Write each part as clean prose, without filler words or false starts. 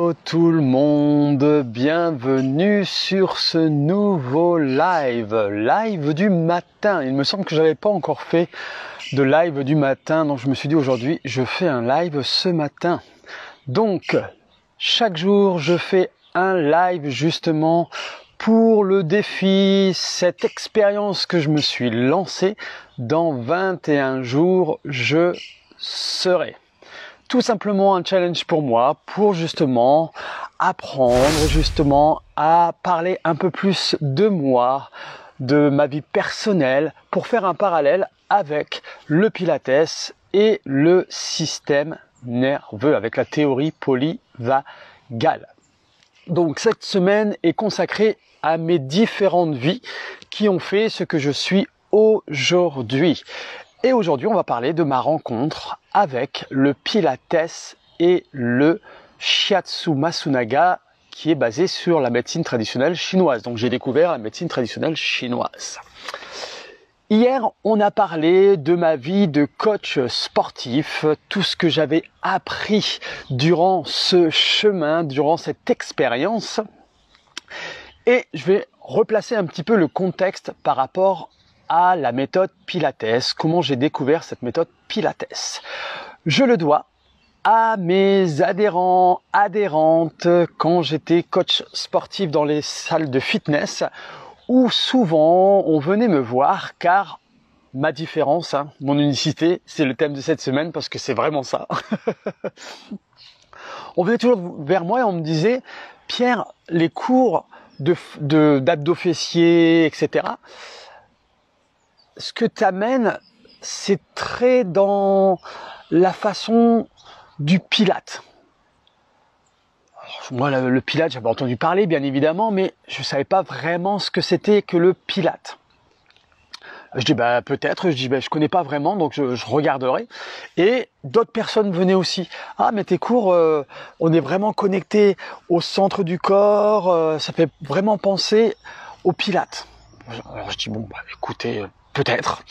Hello tout le monde, bienvenue sur ce nouveau live du matin. Il me semble que j'avais pas encore fait de live du matin, donc je me suis dit aujourd'hui je fais un live ce matin. Donc chaque jour je fais un live justement pour le défi, cette expérience que je me suis lancée. Dans 21 jours je serai tout simplement un challenge pour moi, pour justement apprendre justement à parler un peu plus de moi, de ma vie personnelle, pour faire un parallèle avec le Pilates et le système nerveux, avec la théorie polyvagale. Donc cette semaine est consacrée à mes différentes vies qui ont fait ce que je suis aujourd'hui. Et aujourd'hui, on va parler de ma rencontre avec le Pilates et le Shiatsu Masunaga qui est basé sur la médecine traditionnelle chinoise. Donc j'ai découvert la médecine traditionnelle chinoise. Hier, on a parlé de ma vie de coach sportif, tout ce que j'avais appris durant ce chemin, durant cette expérience. Et je vais replacer un petit peu le contexte par rapport à la méthode Pilates, comment j'ai découvert cette méthode Pilates. Je le dois à mes adhérents, adhérentes, quand j'étais coach sportif dans les salles de fitness, où souvent on venait me voir car ma différence, mon unicité, c'est le thème de cette semaine parce que c'est vraiment ça. On venait toujours vers moi et on me disait « Pierre, les cours d'abdos fessiers, etc. » ce que tu amènes, c'est très dans la façon du Pilate. Alors, moi, le Pilate, j'avais entendu parler, bien évidemment, mais je ne savais pas vraiment ce que c'était que le Pilate. Je dis, peut-être, je connais pas vraiment, donc je regarderai. Et d'autres personnes venaient aussi. Ah, mais tes cours, on est vraiment connecté au centre du corps, ça fait vraiment penser au Pilate. Alors je dis, écoutez, peut-être.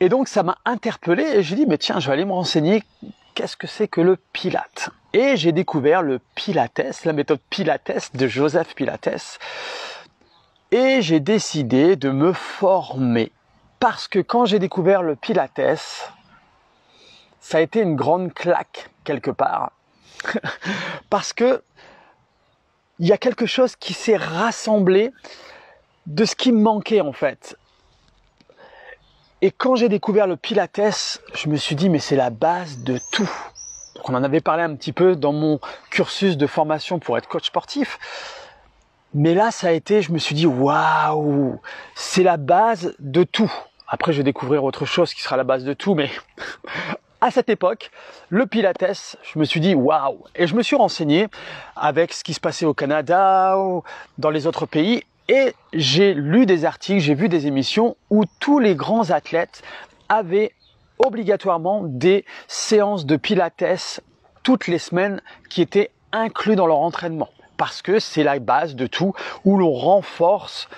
Et donc ça m'a interpellé et j'ai dit, mais tiens, je vais aller me renseigner, qu'est-ce que c'est que le Pilate? Et j'ai découvert le Pilates, la méthode Pilates de Joseph Pilates. Et j'ai décidé de me former. Parce que quand j'ai découvert le Pilates, ça a été une grande claque quelque part. Parce que il y a quelque chose qui s'est rassemblé de ce qui me manquait en fait. Et quand j'ai découvert le Pilates, je me suis dit mais c'est la base de tout. Donc on en avait parlé un petit peu dans mon cursus de formation pour être coach sportif. Mais là ça a été, je me suis dit waouh, c'est la base de tout. Après je vais découvrir autre chose qui sera la base de tout, mais à cette époque, le Pilates, je me suis dit waouh. Et je me suis renseigné avec ce qui se passait au Canada ou dans les autres pays. Et j'ai lu des articles, j'ai vu des émissions où tous les grands athlètes avaient obligatoirement des séances de Pilates toutes les semaines qui étaient inclus dans leur entraînement. Parce que c'est la base de tout, où l'on renforce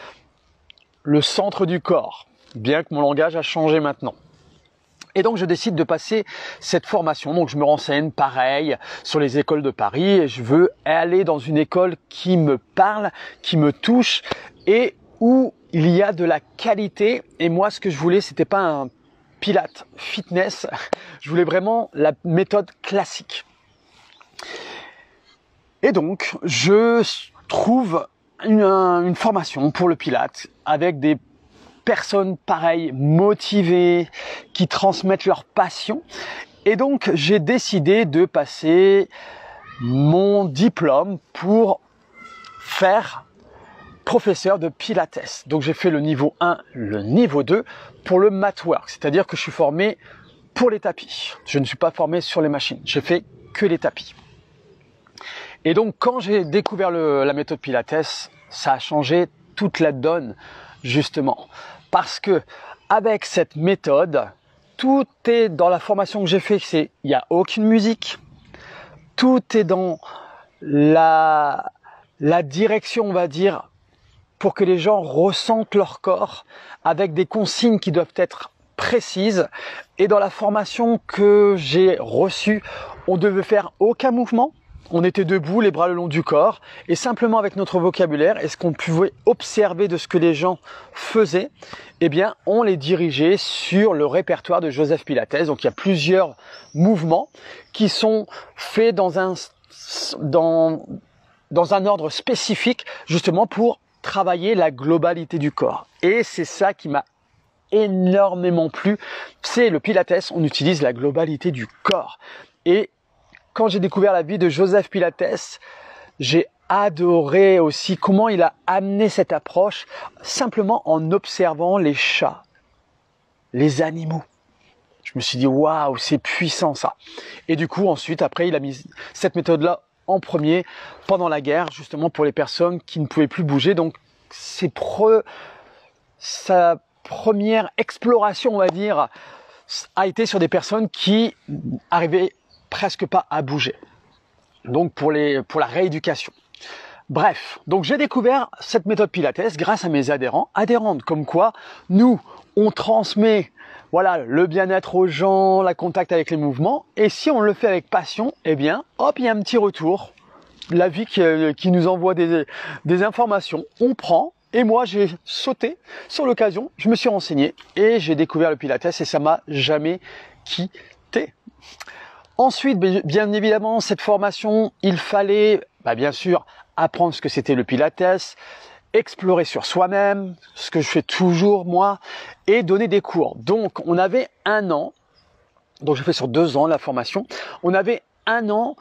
le centre du corps. Bien que mon langage a changé maintenant. Et donc je décide de passer cette formation, donc je me renseigne pareil sur les écoles de Paris et je veux aller dans une école qui me parle, qui me touche et où il y a de la qualité. Et moi ce que je voulais, c'était pas un Pilate fitness, je voulais vraiment la méthode classique. Et donc je trouve une formation pour le Pilate avec des personnes pareilles, motivées, qui transmettent leur passion. Et donc, j'ai décidé de passer mon diplôme pour faire professeur de Pilates. Donc, j'ai fait le niveau 1, le niveau 2 pour le mat work. C'est-à-dire que je suis formé pour les tapis. Je ne suis pas formé sur les machines. J'ai fait que les tapis. Et donc, quand j'ai découvert la méthode Pilates, ça a changé toute la donne, justement. Parce que avec cette méthode, tout est dans la formation que j'ai fait, il n'y a aucune musique, tout est dans la direction, on va dire, pour que les gens ressentent leur corps avec des consignes qui doivent être précises. Et dans la formation que j'ai reçue, on ne devait faire aucun mouvement, on était debout, les bras le long du corps, et simplement avec notre vocabulaire et ce qu'on pouvait observer de ce que les gens faisaient, eh bien, on les dirigeait sur le répertoire de Joseph Pilates. Donc, il y a plusieurs mouvements qui sont faits dans un ordre spécifique, justement pour travailler la globalité du corps. Et c'est ça qui m'a énormément plu. C'est le Pilates, on utilise la globalité du corps. Et quand j'ai découvert la vie de Joseph Pilates, j'ai adoré aussi comment il a amené cette approche simplement en observant les chats, les animaux. Je me suis dit, waouh, c'est puissant ça. Et du coup, ensuite, après, il a mis cette méthode-là en premier pendant la guerre, justement pour les personnes qui ne pouvaient plus bouger. Donc, sa première exploration, on va dire, a été sur des personnes qui arrivaient presque pas à bouger. Donc, pour la rééducation. Bref, donc j'ai découvert cette méthode Pilates grâce à mes adhérentes, comme quoi nous, on transmet voilà, le bien-être aux gens, la contact avec les mouvements, et si on le fait avec passion, eh bien, hop, il y a un petit retour, la vie qui nous envoie des informations, on prend, et moi j'ai sauté sur l'occasion, je me suis renseigné, et j'ai découvert le Pilates, et ça m'a jamais quitté. Ensuite, bien évidemment, cette formation, il fallait, bien sûr, apprendre ce que c'était le Pilates, explorer sur soi-même, ce que je fais toujours moi, et donner des cours. Donc, on avait 1 an, donc j'ai fait sur 2 ans la formation, on avait 1 an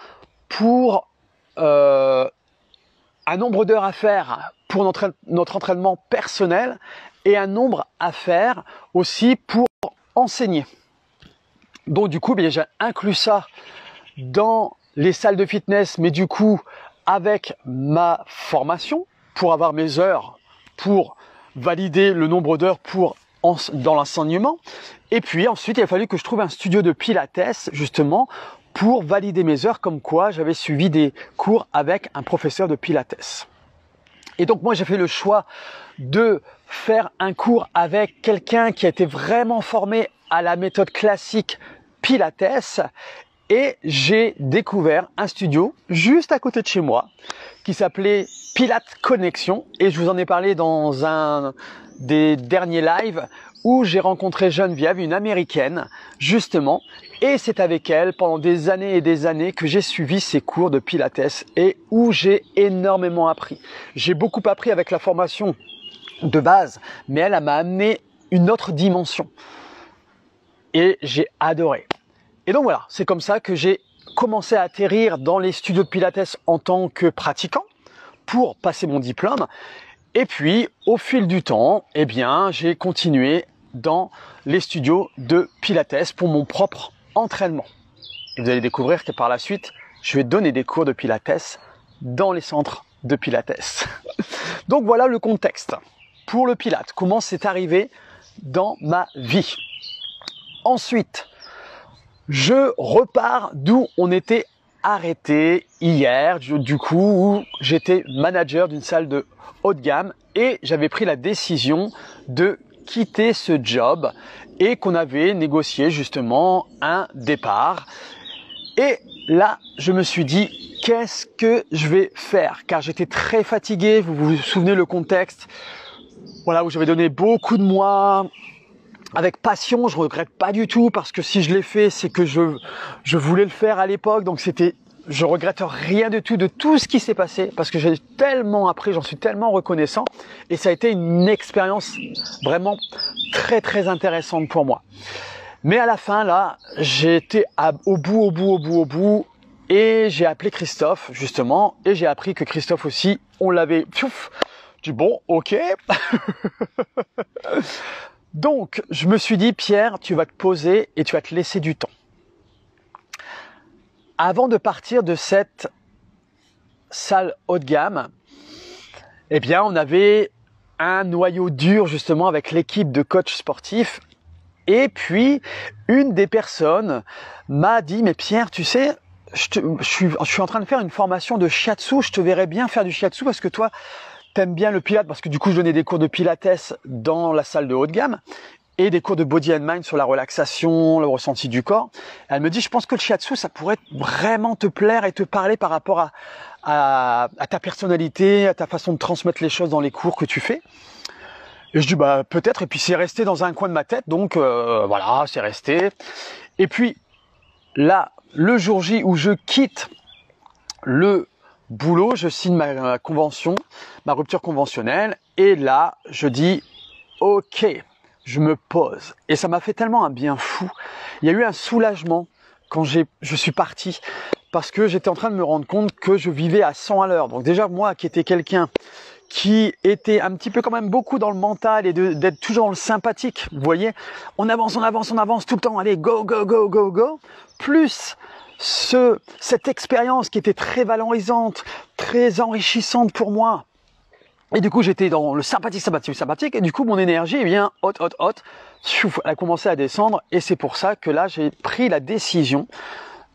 pour un nombre d'heures à faire pour notre entraînement personnel et un nombre à faire aussi pour enseigner. Donc du coup, j'ai inclus ça dans les salles de fitness, mais du coup, avec ma formation, pour avoir mes heures, pour valider le nombre d'heures dans l'enseignement. Et puis ensuite, il a fallu que je trouve un studio de Pilates, justement, pour valider mes heures, comme quoi j'avais suivi des cours avec un professeur de Pilates. Et donc moi, j'ai fait le choix de faire un cours avec quelqu'un qui a été vraiment formé à la méthode classique Pilates, et j'ai découvert un studio juste à côté de chez moi qui s'appelait Pilates Connexion, et je vous en ai parlé dans un des derniers lives où j'ai rencontré Geneviève, une américaine, justement, et c'est avec elle pendant des années et des années que j'ai suivi ces cours de Pilates et où j'ai énormément appris. J'ai beaucoup appris avec la formation de base, mais elle m'a amené une autre dimension. Et j'ai adoré. Et donc voilà, c'est comme ça que j'ai commencé à atterrir dans les studios de Pilates en tant que pratiquant pour passer mon diplôme. Et puis, au fil du temps, eh bien, j'ai continué dans les studios de Pilates pour mon propre entraînement. Et vous allez découvrir que par la suite, je vais donner des cours de Pilates dans les centres de Pilates. Donc voilà le contexte pour le Pilates, comment c'est arrivé dans ma vie. Ensuite, je repars d'où on était arrêté hier, du coup, où j'étais manager d'une salle de haut de gamme et j'avais pris la décision de quitter ce job et qu'on avait négocié justement un départ. Et là, je me suis dit, qu'est-ce que je vais faire? Car j'étais très fatigué, vous vous souvenez le contexte, voilà, où j'avais donné beaucoup de moi, avec passion, je regrette pas du tout parce que si je l'ai fait, c'est que je voulais le faire à l'époque. Donc je regrette rien du tout de tout ce qui s'est passé parce que j'ai tellement appris, j'en suis tellement reconnaissant et ça a été une expérience vraiment très très intéressante pour moi. Mais à la fin là, j'ai été au bout et j'ai appelé Christophe justement et j'ai appris que Christophe aussi, on l'avait. Je dis bon, ok. Donc, je me suis dit, Pierre, tu vas te poser et tu vas te laisser du temps. Avant de partir de cette salle haut de gamme, eh bien, on avait un noyau dur justement avec l'équipe de coachs sportifs. Et puis, une des personnes m'a dit, mais Pierre, tu sais, je suis en train de faire une formation de shiatsu, je te verrais bien faire du shiatsu parce que toi, t'aimes bien le pilates, parce que du coup je donnais des cours de pilates dans la salle de haut de gamme et des cours de body and mind sur la relaxation, le ressenti du corps. Elle me dit, je pense que le shiatsu, ça pourrait vraiment te plaire et te parler par rapport à ta personnalité, à ta façon de transmettre les choses dans les cours que tu fais. Et je dis, bah peut-être, et puis c'est resté dans un coin de ma tête, donc voilà, c'est resté. Et puis là, le jour J où je quitte le boulot, je signe ma convention, ma rupture conventionnelle, et là, je dis, ok, je me pose. Et ça m'a fait tellement un bien fou. Il y a eu un soulagement quand je suis parti, parce que j'étais en train de me rendre compte que je vivais à 100 à l'heure. Donc déjà, moi qui étais quelqu'un qui était un petit peu quand même beaucoup dans le mental et d'être toujours dans le sympathique, vous voyez, on avance tout le temps, allez, go, go, go, go, go, plus cette expérience qui était très valorisante, très enrichissante pour moi. Et du coup, j'étais dans le sympathique, et du coup, mon énergie, eh bien, elle a commencé à descendre, et c'est pour ça que là, j'ai pris la décision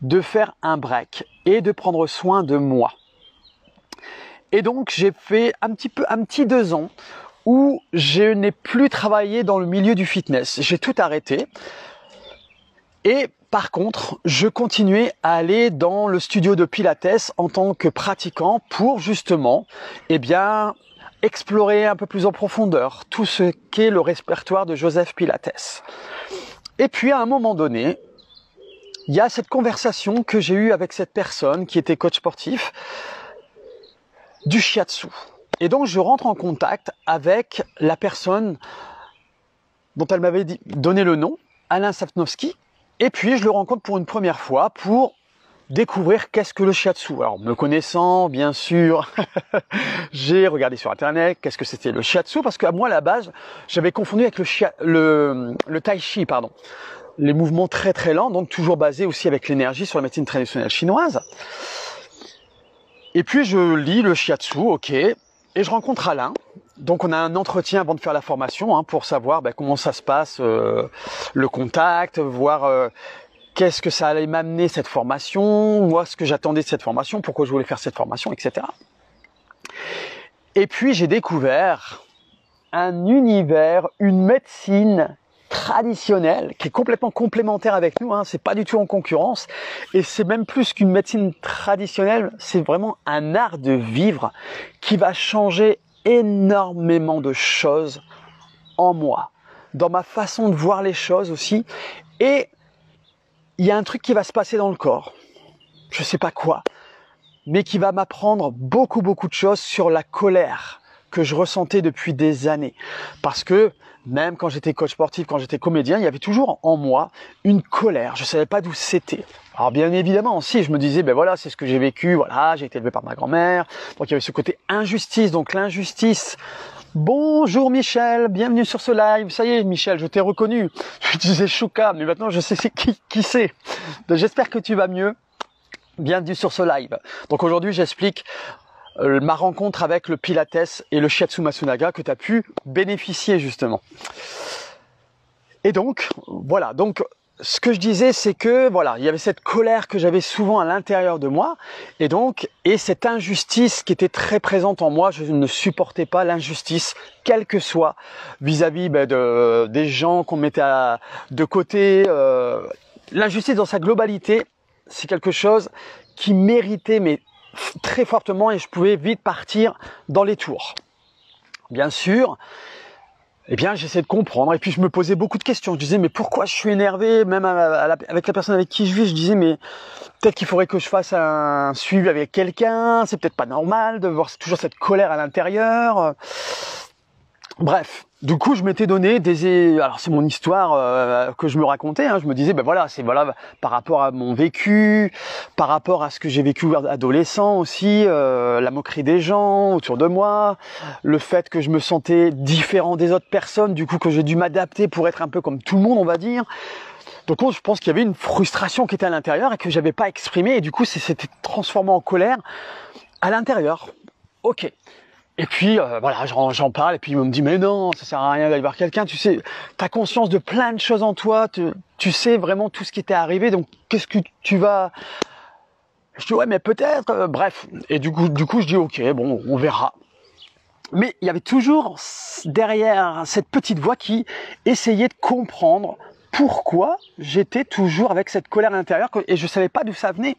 de faire un break et de prendre soin de moi. Et donc, j'ai fait un petit 2 ans où je n'ai plus travaillé dans le milieu du fitness. J'ai tout arrêté. Et par contre, je continuais à aller dans le studio de Pilates en tant que pratiquant pour justement, eh bien, explorer un peu plus en profondeur tout ce qu'est le répertoire de Joseph Pilates. Et puis, à un moment donné, il y a cette conversation que j'ai eue avec cette personne qui était coach sportif du shiatsu. Et donc, je rentre en contact avec la personne dont elle m'avait donné le nom, Alain Sapnowski. Et puis, je le rencontre pour une première fois pour découvrir qu'est-ce que le shiatsu. Alors, me connaissant, bien sûr, j'ai regardé sur Internet qu'est-ce que c'était le shiatsu, parce qu'à moi, à la base, j'avais confondu avec le tai chi, pardon. Les mouvements très très lents, donc toujours basés aussi avec l'énergie sur la médecine traditionnelle chinoise. Et puis, je lis le shiatsu, ok, et je rencontre Alain. Donc, on a un entretien avant de faire la formation pour savoir comment ça se passe, le contact, voir qu'est-ce que ça allait m'amener cette formation, moi ce que j'attendais de cette formation, pourquoi je voulais faire cette formation, etc. Et puis, j'ai découvert un univers, une médecine traditionnelle qui est complètement complémentaire avec nous, c'est pas du tout en concurrence, et c'est même plus qu'une médecine traditionnelle, c'est vraiment un art de vivre qui va changer énormément de choses en moi, dans ma façon de voir les choses aussi, et il y a un truc qui va se passer dans le corps, je sais pas quoi, mais qui va m'apprendre beaucoup de choses sur la colère que je ressentais depuis des années, parce que même quand j'étais coach sportif, quand j'étais comédien, il y avait toujours en moi une colère. Je savais pas d'où c'était. Alors bien évidemment, si je me disais, voilà, c'est ce que j'ai vécu, voilà, j'ai été élevé par ma grand-mère. Donc il y avait ce côté injustice. Donc l'injustice. Bonjour Michel, bienvenue sur ce live. Ça y est Michel, je t'ai reconnu. Je disais Chouka, mais maintenant je sais qui c'est. Donc, j'espère que tu vas mieux. Bienvenue sur ce live. Donc aujourd'hui, j'explique ma rencontre avec le Pilates et le Shiatsu Masunaga que tu as pu bénéficier justement. Et donc, voilà. Donc, ce que je disais, c'est que, voilà, il y avait cette colère que j'avais souvent à l'intérieur de moi. Et donc, cette injustice qui était très présente en moi. Je ne supportais pas l'injustice, quelle que soit, vis-à-vis des gens qu'on mettait de côté. L'injustice dans sa globalité, c'est quelque chose qui méritait, mais très fortement, et je pouvais vite partir dans les tours. Bien sûr, j'essayais de comprendre, et puis je me posais beaucoup de questions. Je disais, mais pourquoi je suis énervé? Même avec la personne avec qui je vis, je disais, mais peut-être qu'il faudrait que je fasse un suivi avec quelqu'un, c'est peut-être pas normal de voir toujours cette colère à l'intérieur. Bref, du coup, je m'étais donné alors c'est mon histoire que je me racontais. Je me disais, c'est par rapport à mon vécu, par rapport à ce que j'ai vécu adolescent aussi, la moquerie des gens autour de moi, le fait que je me sentais différent des autres personnes, du coup que j'ai dû m'adapter pour être un peu comme tout le monde, on va dire. Donc je pense qu'il y avait une frustration qui était à l'intérieur et que j'avais pas exprimée, et du coup c'était transformé en colère à l'intérieur. Ok. Et puis j'en parle, et puis il me dit, mais non, ça sert à rien d'aller voir quelqu'un, tu sais, t'as conscience de plein de choses en toi, tu sais vraiment tout ce qui t'est arrivé, donc qu'est-ce que tu vas... Je dis, ouais, mais peut-être, bref. Et du coup je dis, ok, bon, on verra. Mais il y avait toujours derrière cette petite voix qui essayait de comprendre pourquoi j'étais toujours avec cette colère à l'intérieur et je ne savais pas d'où ça venait.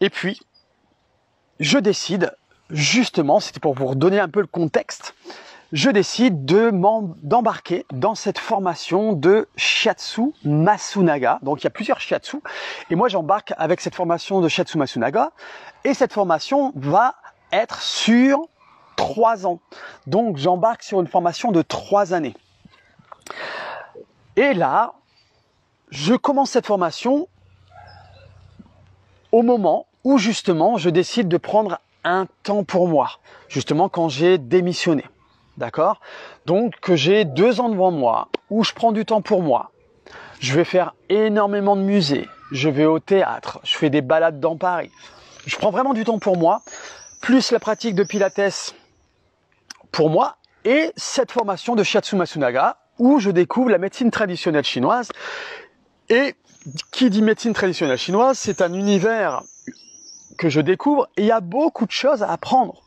Et puis, je décide, justement, c'était pour vous redonner un peu le contexte, je décide d'embarquer dans cette formation de Shiatsu Masunaga. Donc il y a plusieurs Shiatsu, et moi j'embarque avec cette formation de Shiatsu Masunaga, et cette formation va être sur 3 ans. Donc j'embarque sur une formation de 3 années. Et là, je commence cette formation au moment où justement je décide de prendre un temps pour moi, justement quand j'ai démissionné. D'accord? Donc que j'ai 2 ans devant moi, où je prends du temps pour moi. Je vais faire énormément de musées, je vais au théâtre, je fais des balades dans Paris. Je prends vraiment du temps pour moi, plus la pratique de Pilates pour moi, et cette formation de Shiatsu Masunaga, où je découvre la médecine traditionnelle chinoise. Et qui dit médecine traditionnelle chinoise, c'est un univers que je découvre, et il y a beaucoup de choses à apprendre.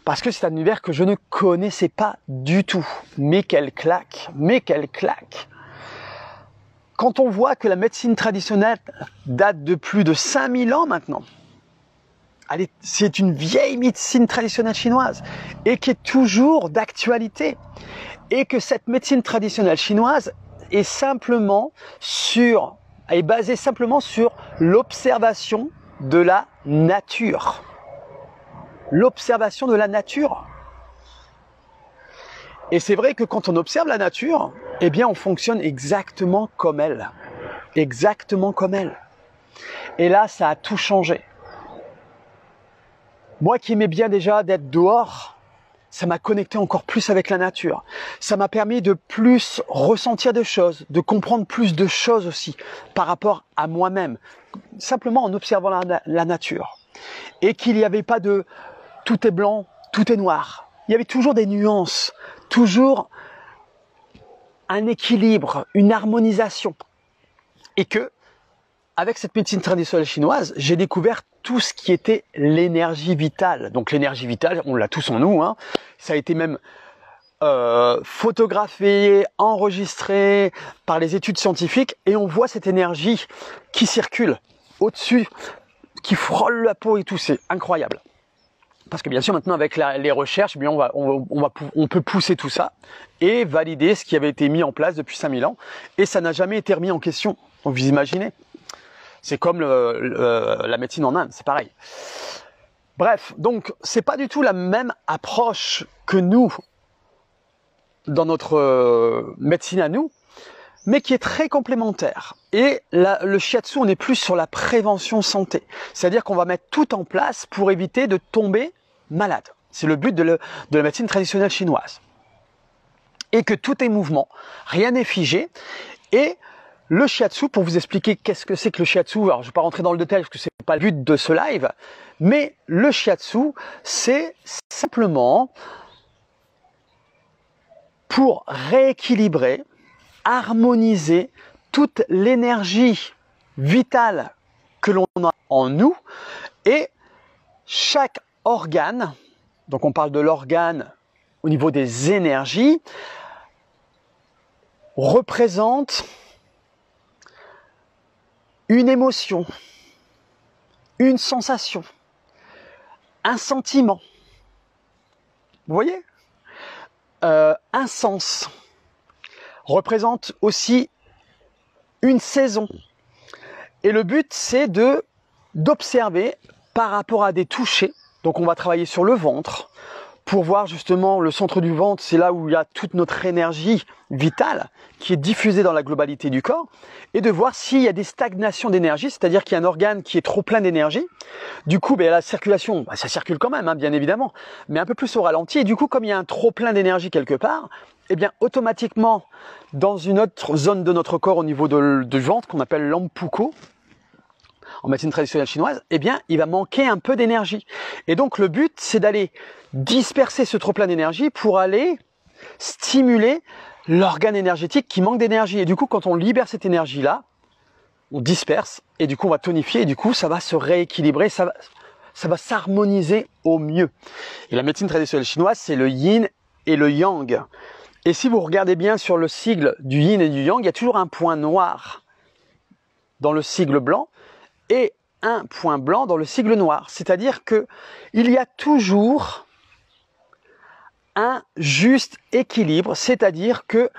Parce que c'est un univers que je ne connaissais pas du tout. Mais quelle claque! Mais quelle claque! Quand on voit que la médecine traditionnelle date de plus de 5000 ans maintenant, c'est une vieille médecine traditionnelle chinoise et qui est toujours d'actualité. Et que cette médecine traditionnelle chinoise est basée simplement sur l'observation de la nature. L'observation de la nature. Et c'est vrai que quand on observe la nature, eh bien on fonctionne exactement comme elle. Exactement comme elle. Et là, ça a tout changé. Moi qui aimais bien déjà d'être dehors, ça m'a connecté encore plus avec la nature. Ça m'a permis de plus ressentir des choses, de comprendre plus de choses aussi par rapport à moi-même, simplement en observant la nature. Et qu'il n'y avait pas de tout est blanc, tout est noir. Il y avait toujours des nuances, toujours un équilibre, une harmonisation. Et que, avec cette médecine traditionnelle chinoise, j'ai découvert tout ce qui était l'énergie vitale. Donc l'énergie vitale, on l'a tous en nous, hein. Ça a été même photographié, enregistré par les études scientifiques, et on voit cette énergie qui circule au-dessus, qui frôle la peau et tout, c'est incroyable. Parce que bien sûr maintenant avec les recherches, eh bien on peut pousser tout ça et valider ce qui avait été mis en place depuis 5000 ans, et ça n'a jamais été remis en question. Donc vous imaginez, c'est comme la médecine en Inde, c'est pareil. Bref, donc c'est pas du tout la même approche que nous dans notre médecine à nous, mais qui est très complémentaire. Et le shiatsu, on est plus sur la prévention santé. C'est-à-dire qu'on va mettre tout en place pour éviter de tomber malade. C'est le but de la médecine traditionnelle chinoise. Et que tout est mouvement, rien n'est figé. Et le shiatsu, pour vous expliquer qu'est-ce que c'est que le shiatsu, alors je ne vais pas rentrer dans le détail parce que c'est pas le but de ce live, mais le shiatsu, c'est simplement pour rééquilibrer, harmoniser toute l'énergie vitale que l'on a en nous, et chaque organe, donc on parle de l'organe au niveau des énergies, représente une émotion, une sensation, un sentiment. Vous voyez ? Un sens représente aussi une saison. Et le but, c'est d'observer par rapport à des touchés. Donc on va travailler sur le ventre pour voir justement le centre du ventre, c'est là où il y a toute notre énergie vitale qui est diffusée dans la globalité du corps, et de voir s'il y a des stagnations d'énergie, c'est-à-dire qu'il y a un organe qui est trop plein d'énergie. Du coup, la circulation, ça circule quand même, hein, bien évidemment, mais un peu plus au ralenti. Et du coup, comme il y a un trop plein d'énergie quelque part, eh bien automatiquement, dans une autre zone de notre corps au niveau du ventre, qu'on appelle l'ampuko, en médecine traditionnelle chinoise, eh bien, il va manquer un peu d'énergie. Et donc, le but, c'est d'aller disperser ce trop-plein d'énergie pour aller stimuler l'organe énergétique qui manque d'énergie. Et du coup, quand on libère cette énergie-là, on disperse, et du coup, on va tonifier, et du coup, ça va se rééquilibrer, ça ça va s'harmoniser au mieux. Et la médecine traditionnelle chinoise, c'est le yin et le yang. Et si vous regardez bien sur le sigle du yin et du yang, il y a toujours un point noir dans le sigle blanc et un point blanc dans le sigle noir. C'est-à-dire que il y a toujours un juste équilibre, c'est-à-dire que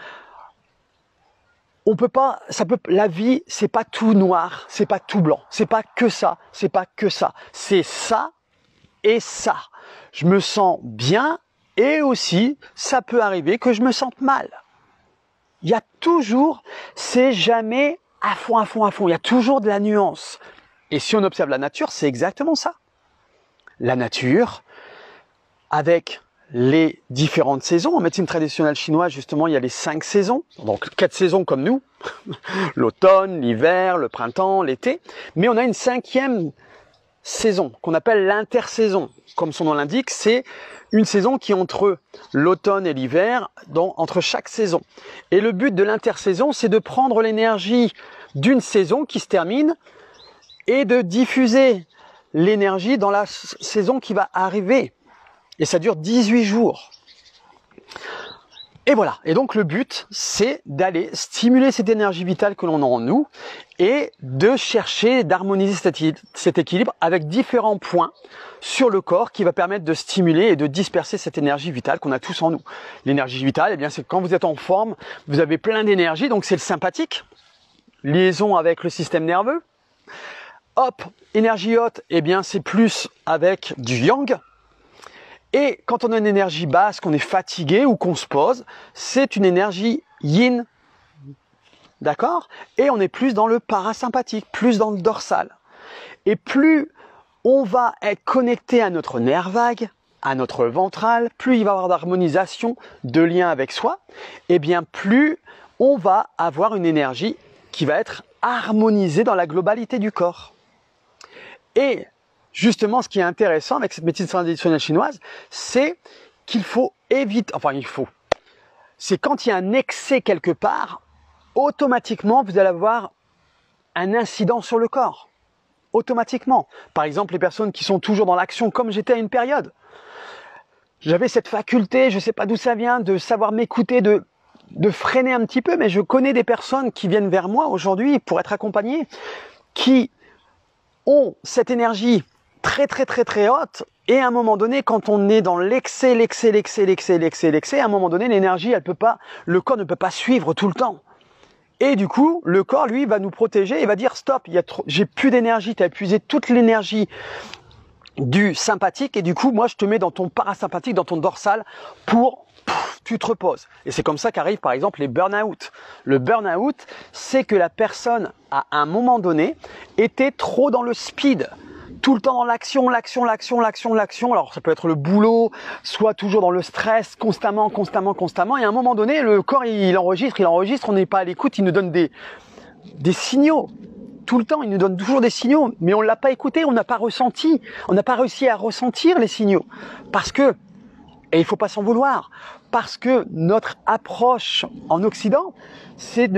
on peut pas, la vie, c'est pas tout noir, c'est pas tout blanc, c'est pas que ça, c'est pas que ça, c'est ça et ça. Je me sens bien et aussi, ça peut arriver que je me sente mal. Il y a toujours, c'est jamais à fond, à fond, à fond. Il y a toujours de la nuance. Et si on observe la nature, c'est exactement ça. La nature, avec les différentes saisons. En médecine traditionnelle chinoise, justement, il y a les 5 saisons. Donc 4 saisons comme nous. L'automne, l'hiver, le printemps, l'été. Mais on a une 5e saison qu'on appelle l'intersaison. Comme son nom l'indique, c'est une saison qui est entre l'automne et l'hiver, entre chaque saison. Et le but de l'intersaison, c'est de prendre l'énergie d'une saison qui se termine et de diffuser l'énergie dans la saison qui va arriver. Et ça dure 18 jours. Et voilà. Et donc le but, c'est d'aller stimuler cette énergie vitale que l'on a en nous et de chercher d'harmoniser cet équilibre avec différents points sur le corps qui va permettre de stimuler et de disperser cette énergie vitale qu'on a tous en nous. L'énergie vitale, eh bien, c'est quand vous êtes en forme, vous avez plein d'énergie, donc c'est le sympathique, liaison avec le système nerveux. Hop, énergie haute, eh bien, c'est plus avec du yang. Et quand on a une énergie basse, qu'on est fatigué ou qu'on se pose, c'est une énergie yin. D'accord? Et on est plus dans le parasympathique, plus dans le dorsal. Et plus on va être connecté à notre nerf vague, à notre ventral, plus il va y avoir d'harmonisation, de lien avec soi, et bien plus on va avoir une énergie qui va être harmonisée dans la globalité du corps. Et justement, ce qui est intéressant avec cette médecine traditionnelle chinoise, c'est qu'il faut éviter, c'est quand il y a un excès quelque part, automatiquement, vous allez avoir un incident sur le corps. Automatiquement. Par exemple, les personnes qui sont toujours dans l'action, comme j'étais à une période. J'avais cette faculté, je ne sais pas d'où ça vient, de savoir m'écouter, de freiner un petit peu, mais je connais des personnes qui viennent vers moi aujourd'hui pour être accompagnées, qui ont cette énergie très très très très haute, et à un moment donné, quand on est dans l'excès, à un moment donné, l'énergie, le corps ne peut pas suivre tout le temps. Et du coup, le corps, lui, va nous protéger et va dire stop, j'ai plus d'énergie, tu as épuisé toute l'énergie du sympathique, et du coup, moi, je te mets dans ton parasympathique, dans ton dorsal, tu te reposes. Et c'est comme ça qu'arrivent, par exemple, les burn-out. Le burn-out, c'est que la personne, à un moment donné, était trop dans le speed. Tout le temps dans l'action. Alors, ça peut être le boulot, soit toujours dans le stress, constamment. Et à un moment donné, le corps, il enregistre, on n'est pas à l'écoute, il nous donne des signaux. Tout le temps, il nous donne toujours des signaux, mais on ne l'a pas écouté, on n'a pas ressenti, on n'a pas réussi à ressentir les signaux. Parce que, et il ne faut pas s'en vouloir, parce que notre approche en Occident, c'est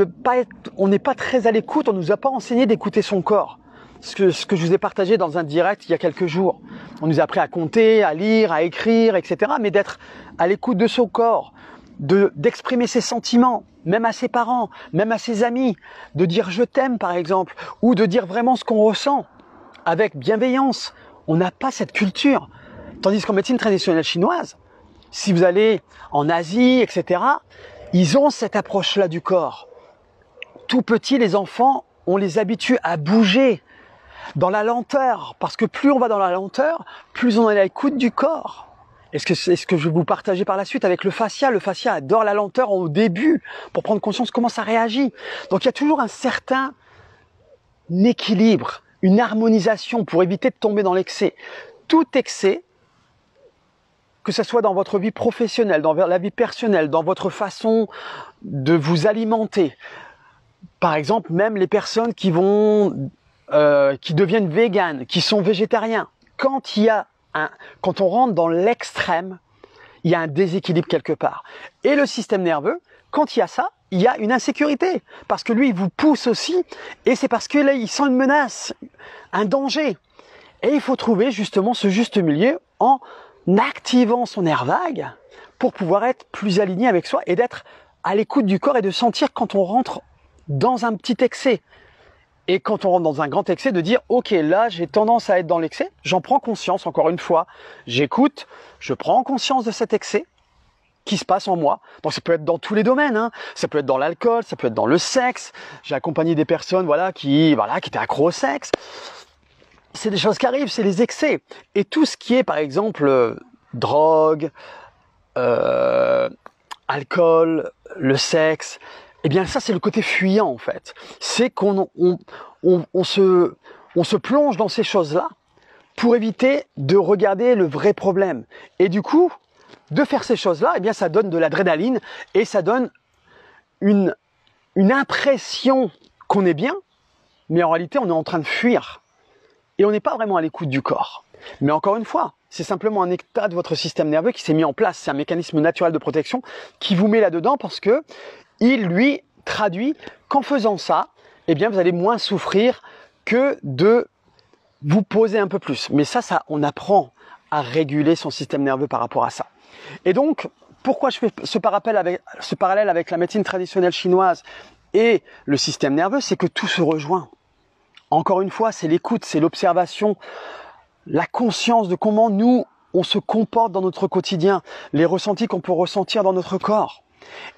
on n'est pas très à l'écoute, on ne nous a pas enseigné d'écouter son corps. Ce que je vous ai partagé dans un direct il y a quelques jours. On nous a appris à compter, à lire, à écrire, etc. Mais d'être à l'écoute de son corps, d'exprimer ses sentiments, même à ses parents, même à ses amis, de dire je t'aime par exemple, ou de dire vraiment ce qu'on ressent, avec bienveillance. On n'a pas cette culture. Tandis qu'en médecine traditionnelle chinoise, si vous allez en Asie, etc., ils ont cette approche-là du corps. Tout petit, les enfants, on les habitue à bouger dans la lenteur, parce que plus on va dans la lenteur, plus on est à l'écoute du corps. Et ce que je vais vous partager par la suite avec le fascia. Le fascia adore la lenteur au début pour prendre conscience comment ça réagit. Donc il y a toujours un certain équilibre, une harmonisation pour éviter de tomber dans l'excès. Tout excès, que ce soit dans votre vie professionnelle, dans la vie personnelle, dans votre façon de vous alimenter. Par exemple, même les personnes qui deviennent véganes, qui sont végétariens. Quand on rentre dans l'extrême, il y a un déséquilibre quelque part. Et le système nerveux, quand il y a ça, il y a une insécurité. Parce que lui, il vous pousse aussi, et c'est parce que là, il sent une menace, un danger. Et il faut trouver justement ce juste milieu en activant son nerf vague pour pouvoir être plus aligné avec soi et d'être à l'écoute du corps et de sentir quand on rentre dans un petit excès. Et quand on rentre dans un grand excès, de dire, ok, là, j'ai tendance à être dans l'excès, j'en prends conscience, encore une fois, j'écoute, je prends conscience de cet excès qui se passe en moi. Donc ça peut être dans tous les domaines, hein. Ça peut être dans l'alcool, ça peut être dans le sexe. J'ai accompagné des personnes, qui étaient accros au sexe. C'est des choses qui arrivent, c'est les excès. Et tout ce qui est, par exemple, drogue, alcool, le sexe, eh bien ça c'est le côté fuyant en fait. C'est qu'on se plonge dans ces choses-là pour éviter de regarder le vrai problème. Et du coup, de faire ces choses-là, eh bien ça donne de l'adrénaline et ça donne une impression qu'on est bien, mais en réalité on est en train de fuir. Et on n'est pas vraiment à l'écoute du corps. Mais encore une fois, c'est simplement un état de votre système nerveux qui s'est mis en place. C'est un mécanisme naturel de protection qui vous met là-dedans parce que il lui traduit qu'en faisant ça, eh bien, vous allez moins souffrir que de vous poser un peu plus. Mais ça, on apprend à réguler son système nerveux par rapport à ça. Et donc, pourquoi je fais ce parallèle avec la médecine traditionnelle chinoise et le système nerveux, c'est que tout se rejoint. Encore une fois, c'est l'écoute, c'est l'observation, la conscience de comment nous, on se comporte dans notre quotidien, les ressentis qu'on peut ressentir dans notre corps.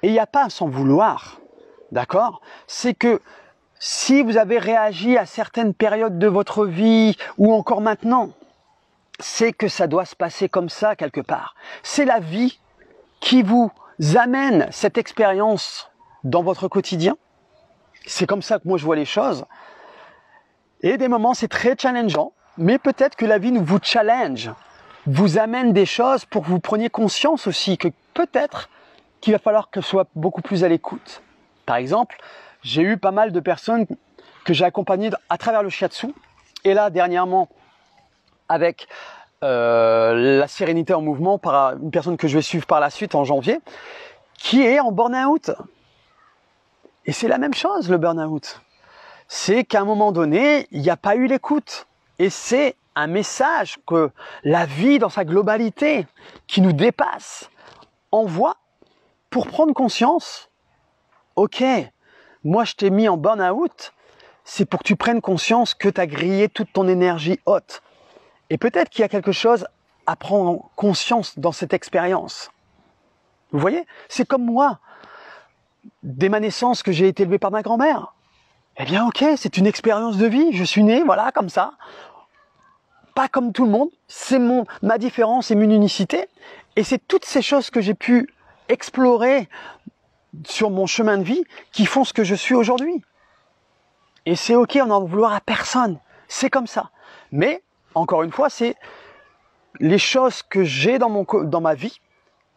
Et il n'y a pas à s'en vouloir, d'accord? C'est que si vous avez réagi à certaines périodes de votre vie ou encore maintenant, c'est que ça doit se passer comme ça quelque part. C'est la vie qui vous amène cette expérience dans votre quotidien. C'est comme ça que moi je vois les choses. Et des moments c'est très challengeant, mais peut-être que la vie vous challenge, vous amène des choses pour que vous preniez conscience aussi que peut-être qu'il va falloir que je sois beaucoup plus à l'écoute. Par exemple, j'ai eu pas mal de personnes que j'ai accompagnées à travers le shiatsu. Et là, dernièrement, avec la sérénité en mouvement, par une personne que je vais suivre par la suite en janvier, qui est en burn-out. Et c'est la même chose, le burn-out. C'est qu'à un moment donné, il n'y a pas eu l'écoute. Et c'est un message que la vie dans sa globalité, qui nous dépasse, envoie pour prendre conscience, ok, moi je t'ai mis en burn-out, c'est pour que tu prennes conscience que tu as grillé toute ton énergie haute. Et peut-être qu'il y a quelque chose à prendre conscience dans cette expérience. Vous voyez, c'est comme moi, dès ma naissance que j'ai été élevé par ma grand-mère. Eh bien ok, c'est une expérience de vie, je suis né, voilà, comme ça. Pas comme tout le monde, c'est ma différence et mon unicité. Et c'est toutes ces choses que j'ai pu explorer sur mon chemin de vie qui font ce que je suis aujourd'hui. Et c'est ok, on n'en veut vouloir à personne. C'est comme ça. Mais, encore une fois, c'est les choses que j'ai dans ma vie,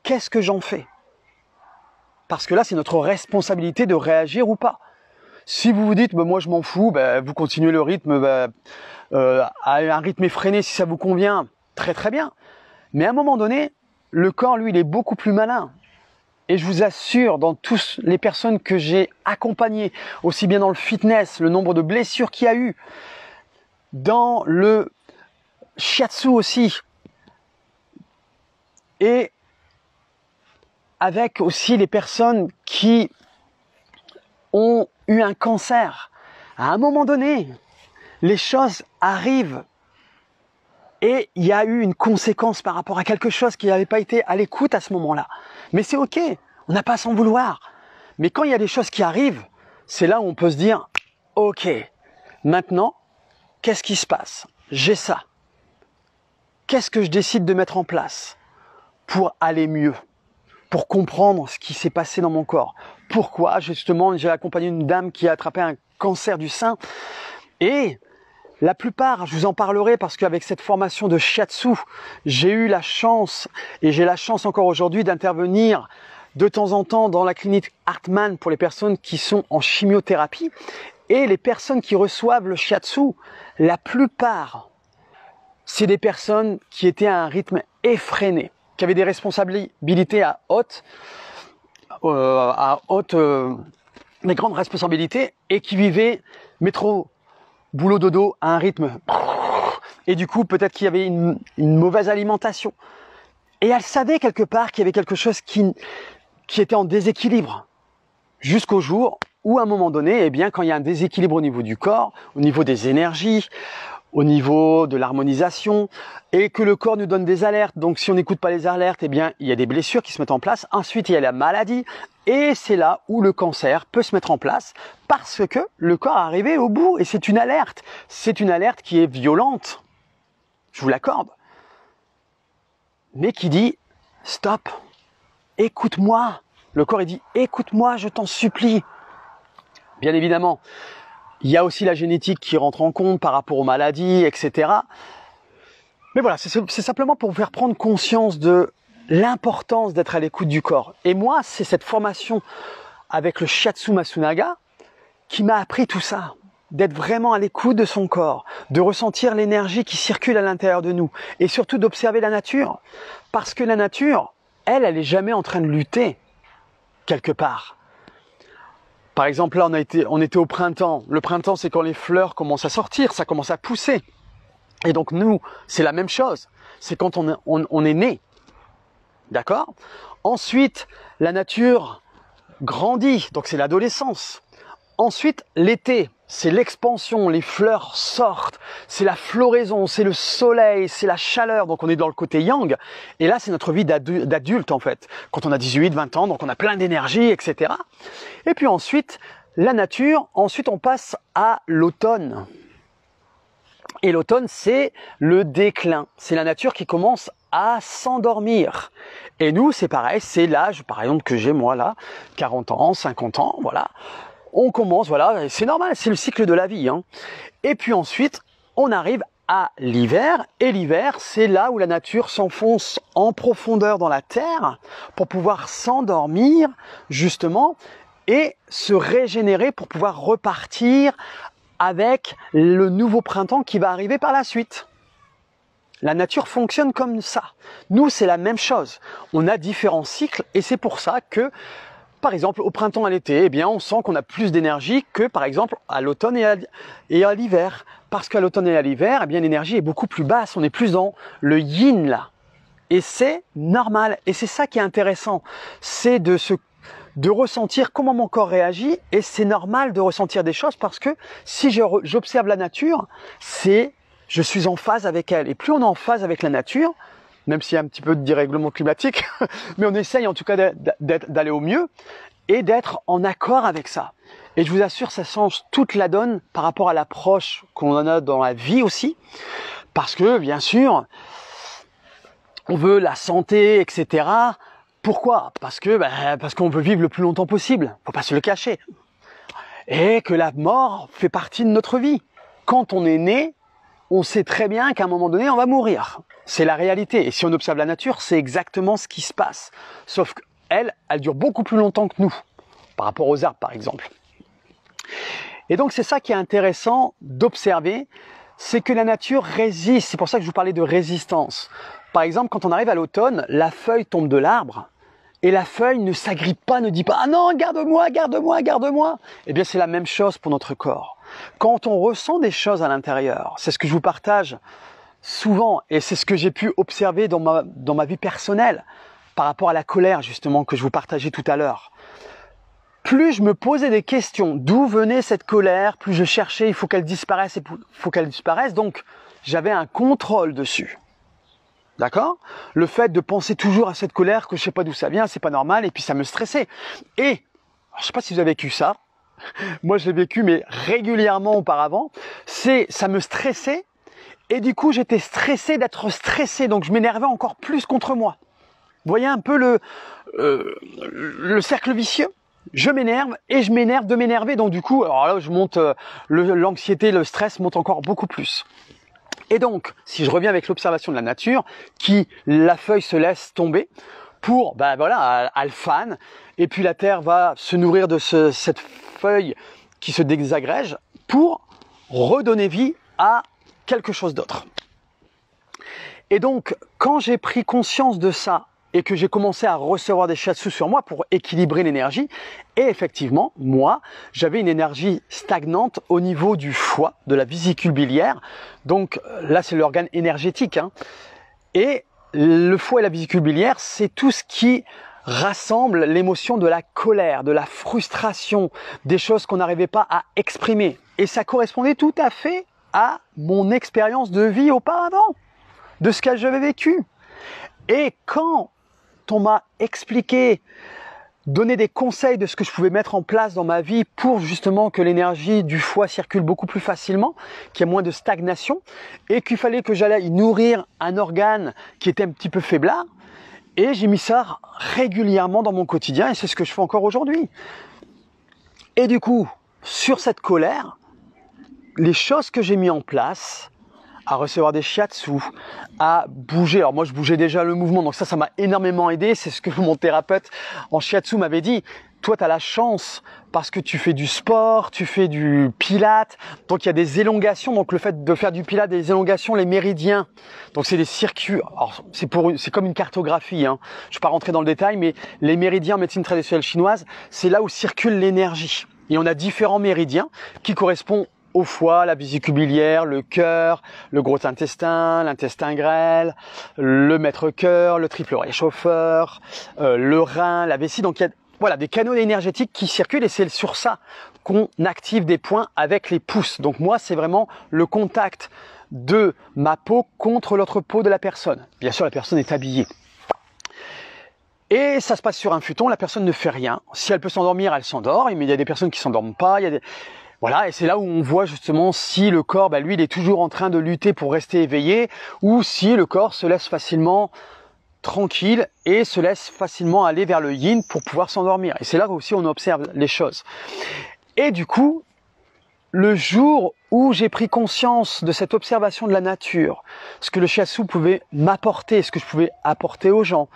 qu'est-ce que j'en fais? Parce que là, c'est notre responsabilité de réagir ou pas. Si vous vous dites, moi je m'en fous, vous continuez le rythme à un rythme effréné si ça vous convient, très très bien. Mais à un moment donné, le corps, lui, il est beaucoup plus malin. Et je vous assure, dans tous les personnes que j'ai accompagnées, aussi bien dans le fitness, le nombre de blessures qu'il y a eu, dans le shiatsu aussi, et avec aussi les personnes qui ont eu un cancer, à un moment donné, les choses arrivent et il y a eu une conséquence par rapport à quelque chose qui n'avait pas été à l'écoute à ce moment-là. Mais c'est ok, on n'a pas à s'en vouloir. Mais quand il y a des choses qui arrivent, c'est là où on peut se dire, ok, maintenant, qu'est-ce qui se passe? J'ai ça. Qu'est-ce que je décide de mettre en place pour aller mieux? Pour comprendre ce qui s'est passé dans mon corps. Pourquoi, justement, j'ai accompagné une dame qui a attrapé un cancer du sein. Et la plupart, je vous en parlerai parce qu'avec cette formation de shiatsu, j'ai eu la chance, et j'ai la chance encore aujourd'hui d'intervenir de temps en temps dans la clinique Hartmann pour les personnes qui sont en chimiothérapie. Et les personnes qui reçoivent le shiatsu, la plupart, c'est des personnes qui étaient à un rythme effréné, qui avaient des responsabilités à haute, des grandes responsabilités, et qui vivaient métro, boulot, dodo à un rythme Et du coup, peut-être qu'il y avait une mauvaise alimentation. Et elle savait quelque part qu'il y avait quelque chose qui était en déséquilibre. Jusqu'au jour où, à un moment donné, eh bien, quand il y a un déséquilibre au niveau du corps, au niveau des énergies, au niveau de l'harmonisation, et que le corps nous donne des alertes. Donc, si on n'écoute pas les alertes, eh bien, il y a des blessures qui se mettent en place. Ensuite, il y a la maladie. Et c'est là où le cancer peut se mettre en place parce que le corps est arrivé au bout. Et c'est une alerte. C'est une alerte qui est violente. Je vous l'accorde. Mais qui dit, stop, écoute-moi. Le corps, il dit, écoute-moi, je t'en supplie. Bien évidemment, il y a aussi la génétique qui rentre en compte par rapport aux maladies, etc. Mais voilà, c'est simplement pour vous faire prendre conscience de l'importance d'être à l'écoute du corps. Et moi, c'est cette formation avec le Shiatsu Masunaga qui m'a appris tout ça. D'être vraiment à l'écoute de son corps, de ressentir l'énergie qui circule à l'intérieur de nous et surtout d'observer la nature. Parce que la nature, elle est jamais en train de lutter quelque part. Par exemple, là, on était au printemps. Le printemps, c'est quand les fleurs commencent à sortir, ça commence à pousser. Et donc nous, c'est la même chose. C'est quand on est né. D'accord ? Ensuite, la nature grandit, donc c'est l'adolescence. Ensuite, l'été, c'est l'expansion, les fleurs sortent, c'est la floraison, c'est le soleil, c'est la chaleur, donc on est dans le côté yang. Et là, c'est notre vie d'adulte en fait. Quand on a 18, 20 ans, donc on a plein d'énergie, etc. Et puis ensuite, la nature, ensuite on passe à l'automne. Et l'automne, c'est le déclin. C'est la nature qui commence à s'endormir. Et nous, c'est pareil, c'est l'âge, par exemple, que j'ai moi là, 40 ans, 50 ans, voilà. On commence, voilà, c'est normal, c'est le cycle de la vie. Hein. Et puis ensuite, on arrive à l'hiver. Et l'hiver, c'est là où la nature s'enfonce en profondeur dans la terre pour pouvoir s'endormir, justement, et se régénérer pour pouvoir repartir avec le nouveau printemps qui va arriver par la suite. La nature fonctionne comme ça. Nous, c'est la même chose. On a différents cycles et c'est pour ça que, par exemple, au printemps et à l'été, eh bien, on sent qu'on a plus d'énergie que, par exemple, à l'automne et à l'hiver. Parce qu'à l'automne et à l'hiver, eh bien, l'énergie est beaucoup plus basse. On est plus dans le yin, là. Et c'est normal. Et c'est ça qui est intéressant. C'est de ressentir comment mon corps réagit, et c'est normal de ressentir des choses parce que si j'observe la nature, je suis en phase avec elle. Et plus on est en phase avec la nature, même s'il y a un petit peu de dérèglement climatique, mais on essaye en tout cas d'aller au mieux et d'être en accord avec ça. Et je vous assure, ça change toute la donne par rapport à l'approche qu'on en a dans la vie aussi, parce que bien sûr, on veut la santé, etc., pourquoi ? Parce qu'on veut vivre le plus longtemps possible, faut pas se le cacher. Et que la mort fait partie de notre vie. Quand on est né, on sait très bien qu'à un moment donné, on va mourir. C'est la réalité. Et si on observe la nature, c'est exactement ce qui se passe. Sauf qu'elle, elle dure beaucoup plus longtemps que nous, par rapport aux arbres par exemple. Et donc c'est ça qui est intéressant d'observer, c'est que la nature résiste. C'est pour ça que je vous parlais de résistance. Par exemple, quand on arrive à l'automne, la feuille tombe de l'arbre et la feuille ne s'agrippe pas, ne dit pas « Ah non, garde-moi, garde-moi, garde-moi !» Eh bien, c'est la même chose pour notre corps. Quand on ressent des choses à l'intérieur, c'est ce que je vous partage souvent et c'est ce que j'ai pu observer dans ma vie personnelle par rapport à la colère, justement, que je vous partageais tout à l'heure. Plus je me posais des questions, d'où venait cette colère, plus je cherchais, il faut qu'elle disparaisse, donc j'avais un contrôle dessus. D'accord ? Le fait de penser toujours à cette colère, que je sais pas d'où ça vient, c'est pas normal, et puis ça me stressait. Et, je sais pas si vous avez vécu ça, moi je l'ai vécu, mais régulièrement auparavant, ça me stressait, et du coup j'étais stressé d'être stressé, donc je m'énervais encore plus contre moi. Vous voyez un peu le cercle vicieux ? Je m'énerve, et je m'énerve de m'énerver, donc du coup, alors là je monte, l'anxiété, le stress monte encore beaucoup plus. Et donc, si je reviens avec l'observation de la nature, la feuille se laisse tomber pour, elle fane, et puis la terre va se nourrir de cette feuille qui se désagrège pour redonner vie à quelque chose d'autre. Et donc, quand j'ai pris conscience de ça, et que j'ai commencé à recevoir des shiatsu sur moi pour équilibrer l'énergie. Et effectivement, moi, j'avais une énergie stagnante au niveau du foie, de la vésicule biliaire. Donc là, c'est l'organe énergétique, hein. Et le foie et la vésicule biliaire, c'est tout ce qui rassemble l'émotion de la colère, de la frustration, des choses qu'on n'arrivait pas à exprimer. Et ça correspondait tout à fait à mon expérience de vie auparavant, de ce que j'avais vécu. Et quand on m'a expliqué, donné des conseils de ce que je pouvais mettre en place dans ma vie pour justement que l'énergie du foie circule beaucoup plus facilement, qu'il y ait moins de stagnation, et qu'il fallait que j'allais y nourrir un organe qui était un petit peu faiblard, et j'ai mis ça régulièrement dans mon quotidien, et c'est ce que je fais encore aujourd'hui. Et du coup, sur cette colère, les choses que j'ai mis en place, à recevoir des shiatsu, à bouger. Alors moi, je bougeais déjà le mouvement, donc ça m'a énormément aidé. C'est ce que mon thérapeute en shiatsu m'avait dit. Toi, tu as la chance parce que tu fais du sport, tu fais du pilates, donc il y a des élongations. Donc le fait de faire du pilates, des élongations, les méridiens, donc c'est des circuits. Alors c'est comme une cartographie, hein. Je ne vais pas rentrer dans le détail, mais les méridiens en médecine traditionnelle chinoise, c'est là où circule l'énergie. Et on a différents méridiens qui correspondent au foie, la vésicule biliaire, le cœur, le gros intestin, l'intestin grêle, le maître-cœur, le triple réchauffeur, le rein, la vessie. Donc il y a voilà, des canaux énergétiques qui circulent et c'est sur ça qu'on active des points avec les pouces. Donc moi, c'est vraiment le contact de ma peau contre l'autre peau de la personne. Bien sûr, la personne est habillée. Et ça se passe sur un futon, la personne ne fait rien. Si elle peut s'endormir, elle s'endort, mais il y a des personnes qui s'endorment pas. Voilà, et c'est là où on voit justement si le corps, lui, il est toujours en train de lutter pour rester éveillé, ou si le corps se laisse facilement tranquille et se laisse facilement aller vers le yin pour pouvoir s'endormir. Et c'est là aussi on observe les choses. Et du coup, le jour où j'ai pris conscience de cette observation de la nature, ce que le shiatsu pouvait m'apporter, ce que je pouvais apporter aux gens,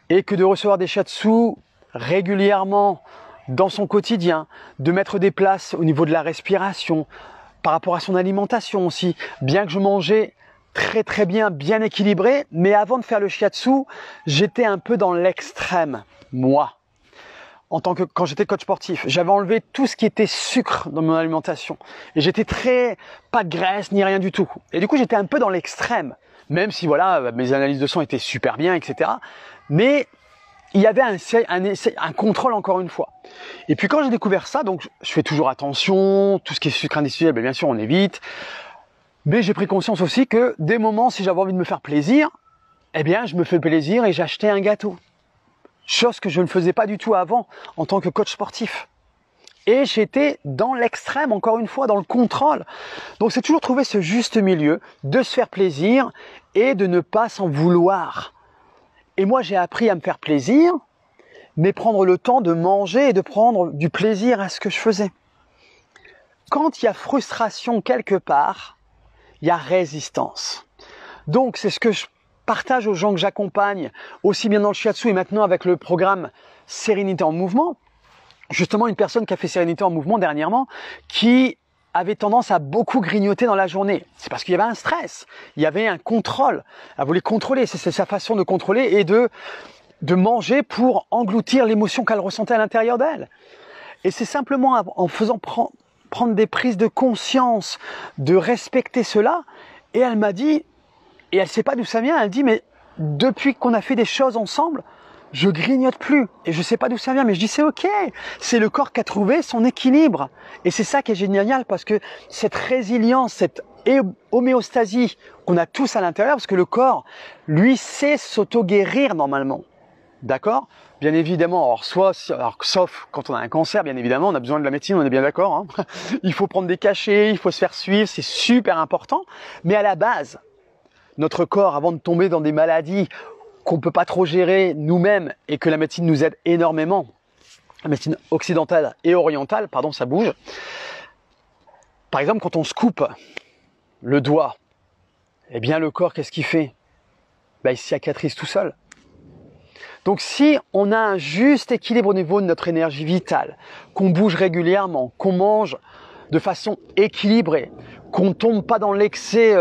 et que de recevoir des shiatsu régulièrement dans son quotidien, de mettre des places au niveau de la respiration, par rapport à son alimentation aussi, bien que je mangeais très bien, bien équilibré, mais avant de faire le shiatsu, j'étais un peu dans l'extrême, moi. Quand j'étais coach sportif, j'avais enlevé tout ce qui était sucre dans mon alimentation. Et j'étais pas de graisse, ni rien du tout. Et du coup, j'étais un peu dans l'extrême. Même si, voilà, mes analyses de sang étaient super bien, etc. Mais il y avait un contrôle encore une fois. Et puis quand j'ai découvert ça, donc je fais toujours attention, tout ce qui est sucre industriel, bien sûr, on évite. Mais j'ai pris conscience aussi que des moments, si j'avais envie de me faire plaisir, eh bien, je me fais plaisir et j'achetais un gâteau. Chose que je ne faisais pas du tout avant en tant que coach sportif. Et j'étais dans l'extrême, encore une fois, dans le contrôle. Donc c'est toujours trouver ce juste milieu de se faire plaisir et de ne pas s'en vouloir. Et moi, j'ai appris à me faire plaisir, mais prendre le temps de manger et de prendre du plaisir à ce que je faisais. Quand il y a frustration quelque part, il y a résistance. Donc, c'est ce que je partage aux gens que j'accompagne, aussi bien dans le shiatsu et maintenant avec le programme Sérénité en mouvement. Justement, une personne qui a fait Sérénité en mouvement dernièrement, qui avait tendance à beaucoup grignoter dans la journée. C'est parce qu'il y avait un stress, il y avait un contrôle. Elle voulait contrôler, c'est sa façon de contrôler et de manger pour engloutir l'émotion qu'elle ressentait à l'intérieur d'elle. Et c'est simplement en faisant prendre des prises de conscience, de respecter cela. Et elle m'a dit, et elle ne sait pas d'où ça vient, elle dit, mais depuis qu'on a fait des choses ensemble, je grignote plus. Et je ne sais pas d'où ça vient, mais je dis, c'est ok. C'est le corps qui a trouvé son équilibre. Et c'est ça qui est génial, parce que cette résilience, cette homéostasie qu'on a tous à l'intérieur, parce que le corps, lui, sait s'auto-guérir normalement. D'accord ? Bien évidemment, sauf quand on a un cancer, bien évidemment, on a besoin de la médecine, on est bien d'accord. Hein. Il faut prendre des cachets, il faut se faire suivre, c'est super important. Mais à la base, notre corps, avant de tomber dans des maladies qu'on ne peut pas trop gérer nous-mêmes et que la médecine nous aide énormément, la médecine occidentale et orientale, pardon, ça bouge. Par exemple, quand on se coupe le doigt, eh bien le corps, qu'est-ce qu'il fait ? Il cicatrise tout seul. Donc si on a un juste équilibre au niveau de notre énergie vitale, qu'on bouge régulièrement, qu'on mange de façon équilibrée, qu'on ne tombe pas dans l'excès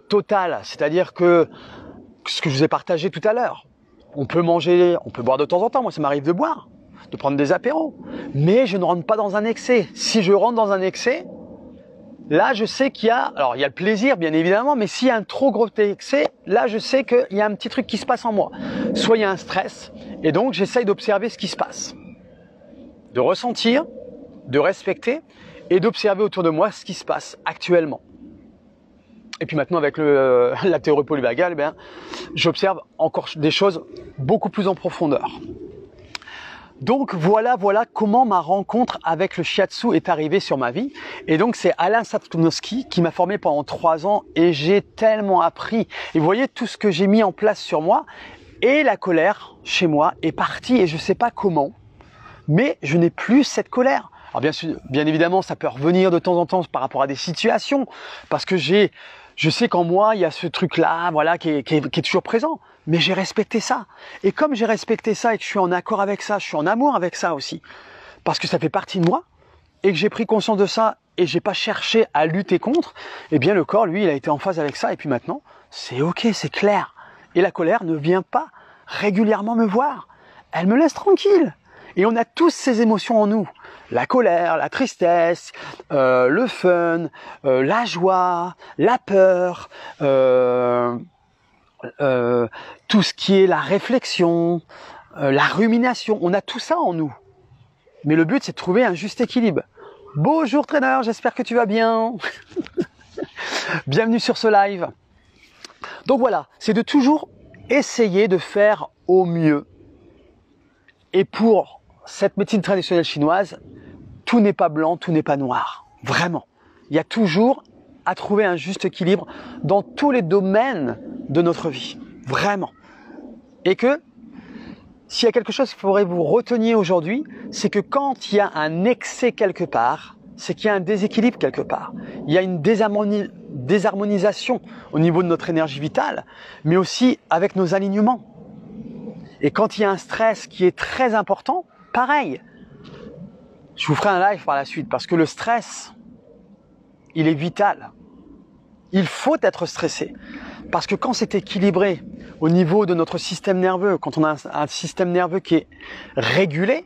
total, c'est-à-dire que ce que je vous ai partagé tout à l'heure, On peut manger, on peut boire de temps en temps. Moi, ça m'arrive de boire, de prendre des apéros. Mais je ne rentre pas dans un excès. Si je rentre dans un excès, là, je sais qu'il y a, alors il y a le plaisir, bien évidemment, mais s'il y a un trop gros excès, là, je sais qu'il y a un petit truc qui se passe en moi. Soit il y a un stress, et donc j'essaye d'observer ce qui se passe. De ressentir, de respecter, et d'observer autour de moi ce qui se passe actuellement. Et puis maintenant, avec la théorie polyvagale, j'observe encore des choses beaucoup plus en profondeur. Donc voilà comment ma rencontre avec le shiatsu est arrivée sur ma vie. Et donc c'est Alain Sapkowski qui m'a formé pendant 3 ans et j'ai tellement appris. Et vous voyez tout ce que j'ai mis en place sur moi et la colère chez moi est partie et je ne sais pas comment, mais je n'ai plus cette colère. Alors bien évidemment, ça peut revenir de temps en temps par rapport à des situations parce que je sais qu'en moi, il y a ce truc-là, voilà, qui est toujours présent. Mais j'ai respecté ça. Et comme j'ai respecté ça et que je suis en accord avec ça, je suis en amour avec ça aussi. Parce que ça fait partie de moi et que j'ai pris conscience de ça et j'ai pas cherché à lutter contre, eh bien le corps, lui, il a été en phase avec ça. Et puis maintenant, c'est ok, c'est clair. Et la colère ne vient pas régulièrement me voir. Elle me laisse tranquille. Et on a tous ces émotions en nous. La colère, la tristesse, le fun, la joie, la peur, tout ce qui est la réflexion, la rumination. On a tout ça en nous. Mais le but, c'est de trouver un juste équilibre. Bonjour traîneur, j'espère que tu vas bien. Bienvenue sur ce live. Donc voilà, c'est de toujours essayer de faire au mieux. Et pour cette médecine traditionnelle chinoise, tout n'est pas blanc, tout n'est pas noir. Vraiment. Il y a toujours à trouver un juste équilibre dans tous les domaines de notre vie. Vraiment. Et que, s'il y a quelque chose qu'il faudrait vous retenir aujourd'hui, c'est que quand il y a un excès quelque part, c'est qu'il y a un déséquilibre quelque part. Il y a une désharmonisation au niveau de notre énergie vitale, mais aussi avec nos alignements. Et quand il y a un stress qui est très important, pareil. Je vous ferai un live par la suite parce que le stress, il est vital. Il faut être stressé. Parce que quand c'est équilibré au niveau de notre système nerveux, quand on a un système nerveux qui est régulé,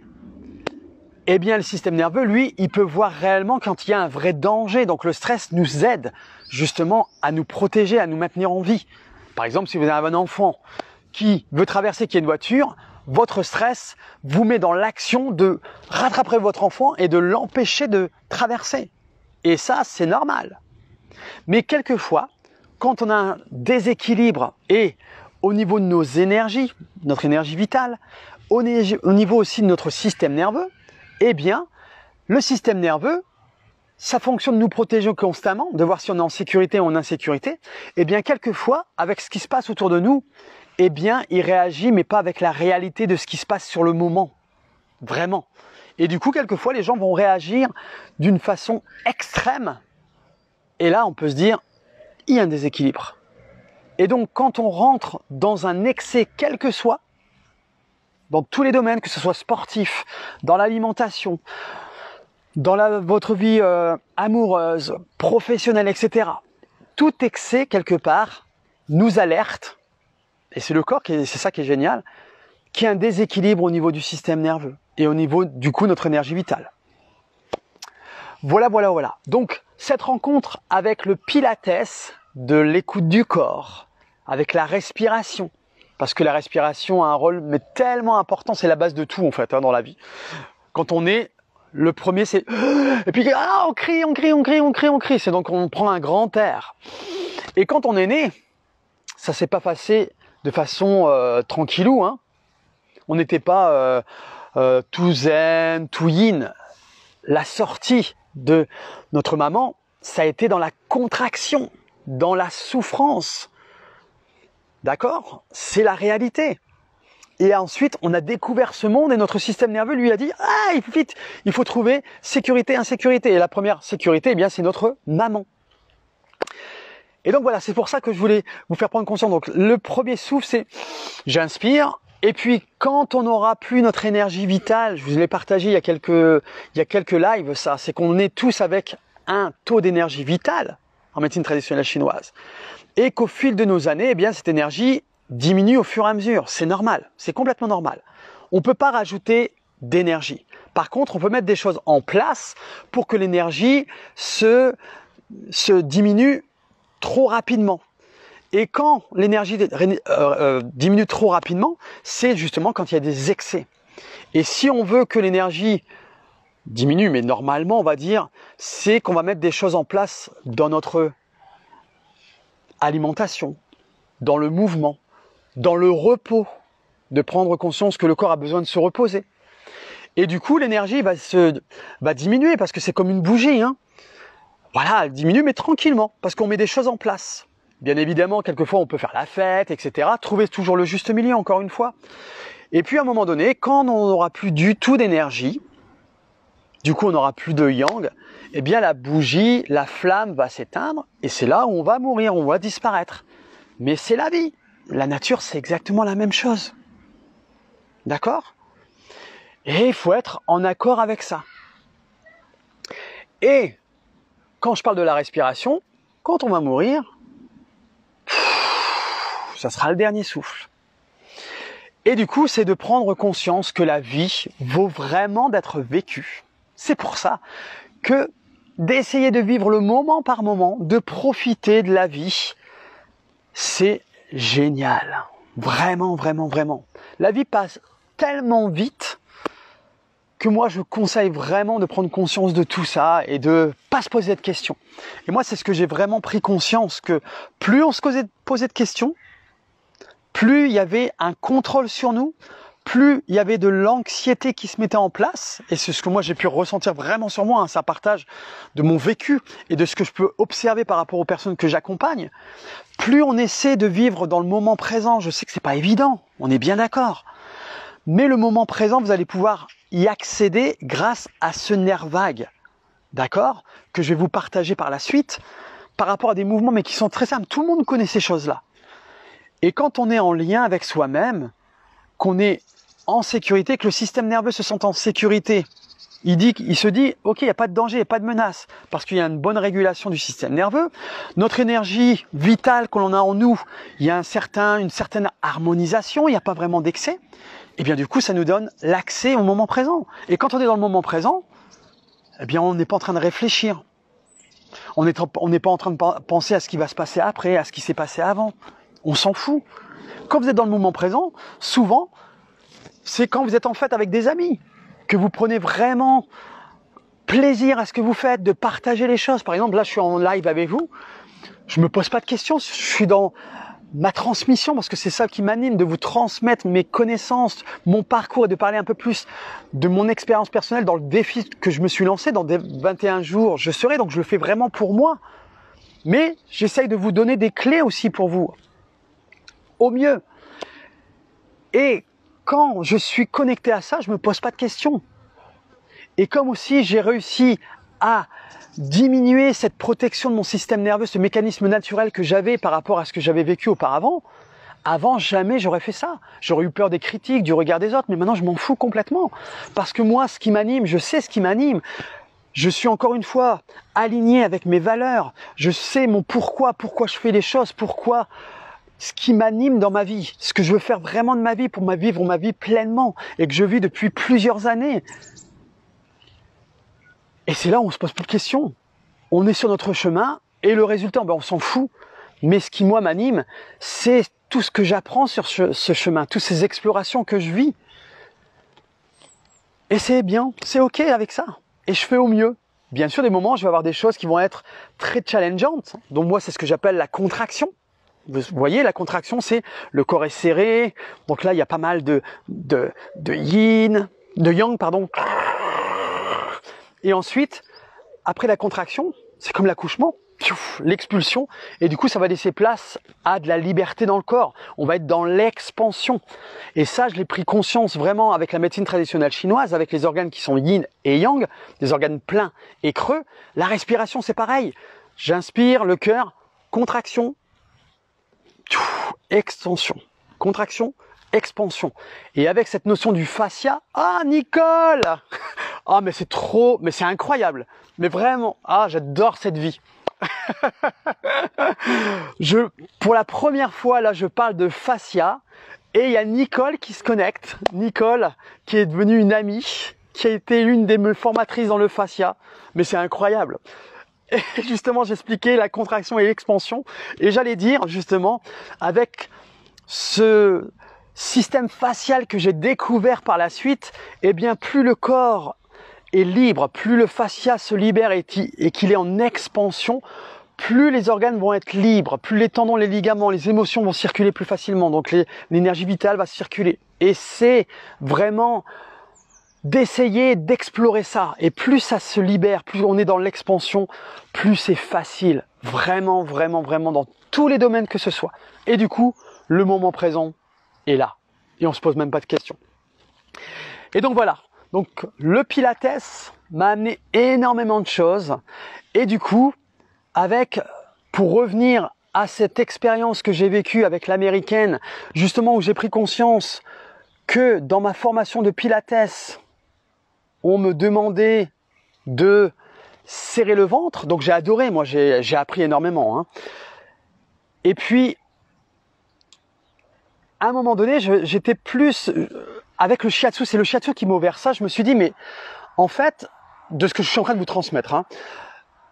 eh bien le système nerveux, lui, il peut voir réellement quand il y a un vrai danger. Donc le stress nous aide justement à nous protéger, à nous maintenir en vie. Par exemple, si vous avez un enfant qui veut traverser, qui est une voiture, votre stress vous met dans l'action de rattraper votre enfant et de l'empêcher de traverser. Et ça, c'est normal. Mais quelquefois, quand on a un déséquilibre et au niveau de nos énergies, notre énergie vitale, au niveau aussi de notre système nerveux, eh bien, le système nerveux, sa fonction de nous protéger constamment, de voir si on est en sécurité ou en insécurité, eh bien, quelquefois, avec ce qui se passe autour de nous, eh bien, il réagit, mais pas avec la réalité de ce qui se passe sur le moment. Vraiment. Et du coup, quelquefois, les gens vont réagir d'une façon extrême. Et là, on peut se dire, il y a un déséquilibre. Et donc, quand on rentre dans un excès, quel que soit, dans tous les domaines, que ce soit sportif, dans l'alimentation, dans votre vie amoureuse, professionnelle, etc., tout excès, quelque part, nous alerte. Et c'est le corps, c'est ça qui est génial, qui a un déséquilibre au niveau du système nerveux et au niveau, du coup, notre énergie vitale. Voilà. Donc, cette rencontre avec le pilates de l'écoute du corps, avec la respiration, parce que la respiration a un rôle mais tellement important, c'est la base de tout en fait dans la vie. Quand on est, le premier c'est... Et puis on crie, c'est donc on prend un grand air. Et quand on est né, ça s'est pas passé de façon tranquillou, hein. On n'était pas tout zen, tout yin. La sortie de notre maman, ça a été dans la contraction, dans la souffrance. D'accord? C'est la réalité. Et ensuite, on a découvert ce monde et notre système nerveux lui a dit « Ah, vite, il faut trouver sécurité, insécurité. » Et la première sécurité, eh bien, c'est notre maman. Et donc voilà, c'est pour ça que je voulais vous faire prendre conscience. Donc le premier souffle, c'est j'inspire. Et puis quand on n'aura plus notre énergie vitale, je vous l'ai partagé il y a quelques lives, ça, c'est qu'on est tous avec un taux d'énergie vitale en médecine traditionnelle chinoise. Et qu'au fil de nos années, eh bien cette énergie, diminue au fur et à mesure. C'est normal, c'est complètement normal. On ne peut pas rajouter d'énergie. Par contre, on peut mettre des choses en place pour que l'énergie se diminue trop rapidement. Et quand l'énergie diminue trop rapidement, c'est justement quand il y a des excès. Et si on veut que l'énergie diminue, mais normalement, on va dire, c'est qu'on va mettre des choses en place dans notre alimentation, dans le mouvement, dans le repos, de prendre conscience que le corps a besoin de se reposer. Et du coup, l'énergie va diminuer parce que c'est comme une bougie, hein. Voilà, elle diminue, mais tranquillement, parce qu'on met des choses en place. Bien évidemment, quelquefois, on peut faire la fête, etc. Trouver toujours le juste milieu, encore une fois. Et puis, à un moment donné, quand on n'aura plus du tout d'énergie, du coup, on n'aura plus de yang, eh bien, la bougie, la flamme va s'éteindre, et c'est là où on va mourir, on va disparaître. Mais c'est la vie. La nature, c'est exactement la même chose. D'accord ? Et il faut être en accord avec ça. Et quand je parle de la respiration, quand on va mourir, ça sera le dernier souffle. Et du coup, c'est de prendre conscience que la vie vaut vraiment d'être vécue. C'est pour ça que d'essayer de vivre le moment par moment, de profiter de la vie, c'est génial. Vraiment, vraiment, vraiment. La vie passe tellement vite que moi, je conseille vraiment de prendre conscience de tout ça et de pas se poser de questions. Et moi, c'est ce que j'ai vraiment pris conscience, que plus on se posait de questions, plus il y avait un contrôle sur nous, plus il y avait de l'anxiété qui se mettait en place, et c'est ce que moi j'ai pu ressentir vraiment sur moi, hein, ça partage de mon vécu et de ce que je peux observer par rapport aux personnes que j'accompagne. Plus on essaie de vivre dans le moment présent, je sais que c'est pas évident, on est bien d'accord, mais le moment présent, vous allez pouvoir y accéder grâce à ce nerf vague, d'accord, que je vais vous partager par la suite, par rapport à des mouvements mais qui sont très simples. Tout le monde connaît ces choses-là. Et quand on est en lien avec soi-même, qu'on est en sécurité, que le système nerveux se sent en sécurité, il se dit, ok, il n'y a pas de danger, il n'y a pas de menace, parce qu'il y a une bonne régulation du système nerveux. Notre énergie vitale que l'on a en nous, il y a une certaine harmonisation, il n'y a pas vraiment d'excès. Et bien du coup, ça nous donne l'accès au moment présent. Et quand on est dans le moment présent, eh bien on n'est pas en train de réfléchir. On n'est pas en train de penser à ce qui va se passer après, à ce qui s'est passé avant. On s'en fout. Quand vous êtes dans le moment présent, souvent, c'est quand vous êtes en fait avec des amis, que vous prenez vraiment plaisir à ce que vous faites, de partager les choses. Par exemple, là, je suis en live avec vous, je me pose pas de questions, je suis dans ma transmission, parce que c'est ça qui m'anime, de vous transmettre mes connaissances, mon parcours, et de parler un peu plus de mon expérience personnelle dans le défi que je me suis lancé. Dans 21 jours, je serai, donc je le fais vraiment pour moi. Mais j'essaye de vous donner des clés aussi pour vous, au mieux. Et quand je suis connecté à ça, je me pose pas de questions. Et comme aussi j'ai réussi à diminuer cette protection de mon système nerveux, ce mécanisme naturel que j'avais par rapport à ce que j'avais vécu auparavant, avant jamais j'aurais fait ça. J'aurais eu peur des critiques, du regard des autres, mais maintenant je m'en fous complètement. Parce que moi, ce qui m'anime, je sais ce qui m'anime. Je suis encore une fois aligné avec mes valeurs. Je sais mon pourquoi je fais les choses, pourquoi, ce qui m'anime dans ma vie, ce que je veux faire vraiment de ma vie pour vivre ma vie pleinement et que je vis depuis plusieurs années. Et c'est là où on se pose plus de questions. On est sur notre chemin et le résultat, on s'en fout. Mais ce qui, moi, m'anime, c'est tout ce que j'apprends sur ce chemin, toutes ces explorations que je vis. Et c'est bien, c'est ok avec ça. Et je fais au mieux. Bien sûr, des moments, je vais avoir des choses qui vont être très challengeantes. Donc moi, c'est ce que j'appelle la contraction. Vous voyez, la contraction, c'est le corps est serré. Donc là, il y a pas mal de yang, pardon. Et ensuite, après la contraction, c'est comme l'accouchement, l'expulsion, et du coup ça va laisser place à de la liberté dans le corps. On va être dans l'expansion. Et ça, je l'ai pris conscience vraiment avec la médecine traditionnelle chinoise, avec les organes qui sont yin et yang, des organes pleins et creux. La respiration, c'est pareil. J'inspire, le cœur, contraction, extension, contraction, expansion. Et avec cette notion du fascia, ah Nicole, ah mais c'est trop, mais c'est incroyable, mais vraiment, ah j'adore cette vie. Pour la première fois, là, je parle de fascia. Et il y a Nicole qui se connecte. Nicole, qui est devenue une amie, qui a été l'une des formatrices dans le fascia. Mais c'est incroyable. Et justement, j'expliquais la contraction et l'expansion. Et j'allais dire, justement, avec ce système facial que j'ai découvert par la suite, eh bien, plus le corps est libre, plus le fascia se libère et qu'il est en expansion, plus les organes vont être libres, plus les tendons, les ligaments, les émotions vont circuler plus facilement. Donc l'énergie vitale va circuler. Et c'est vraiment d'essayer d'explorer ça. Et plus ça se libère, plus on est dans l'expansion, plus c'est facile. Vraiment, vraiment, vraiment dans tous les domaines que ce soit. Et du coup, le moment présent est là. Et on se pose même pas de questions. Et donc voilà. Donc le Pilates m'a amené énormément de choses. Et du coup, pour revenir à cette expérience que j'ai vécue avec l'américaine, justement où j'ai pris conscience que dans ma formation de Pilates, on me demandait de serrer le ventre. Donc j'ai adoré, moi j'ai appris énormément. Hein. Et puis, à un moment donné, j'étais plus avec le shiatsu. C'est le shiatsu qui m'a ouvert ça. Je me suis dit, mais en fait, de ce que je suis en train de vous transmettre, hein,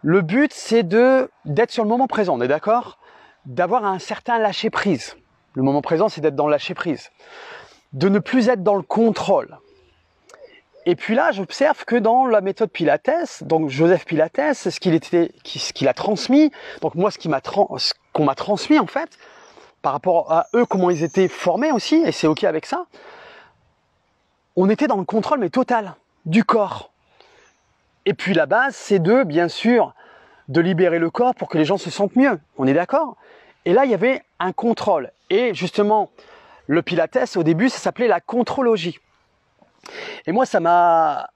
le but, c'est d'être sur le moment présent, on est d'accord? D'avoir un certain lâcher-prise. Le moment présent, c'est d'être dans le lâcher-prise. De ne plus être dans le contrôle. Et puis là, j'observe que dans la méthode Pilates, donc Joseph Pilates, ce qu'il a transmis, donc moi, ce qu'on m'a transmis en fait, par rapport à eux, comment ils étaient formés aussi, et c'est ok avec ça, on était dans le contrôle, mais total, du corps. Et puis la base, c'est bien sûr, de libérer le corps pour que les gens se sentent mieux. On est d'accord? Et là, il y avait un contrôle. Et justement, le Pilates, au début, ça s'appelait la contrologie. Et moi, ça m'a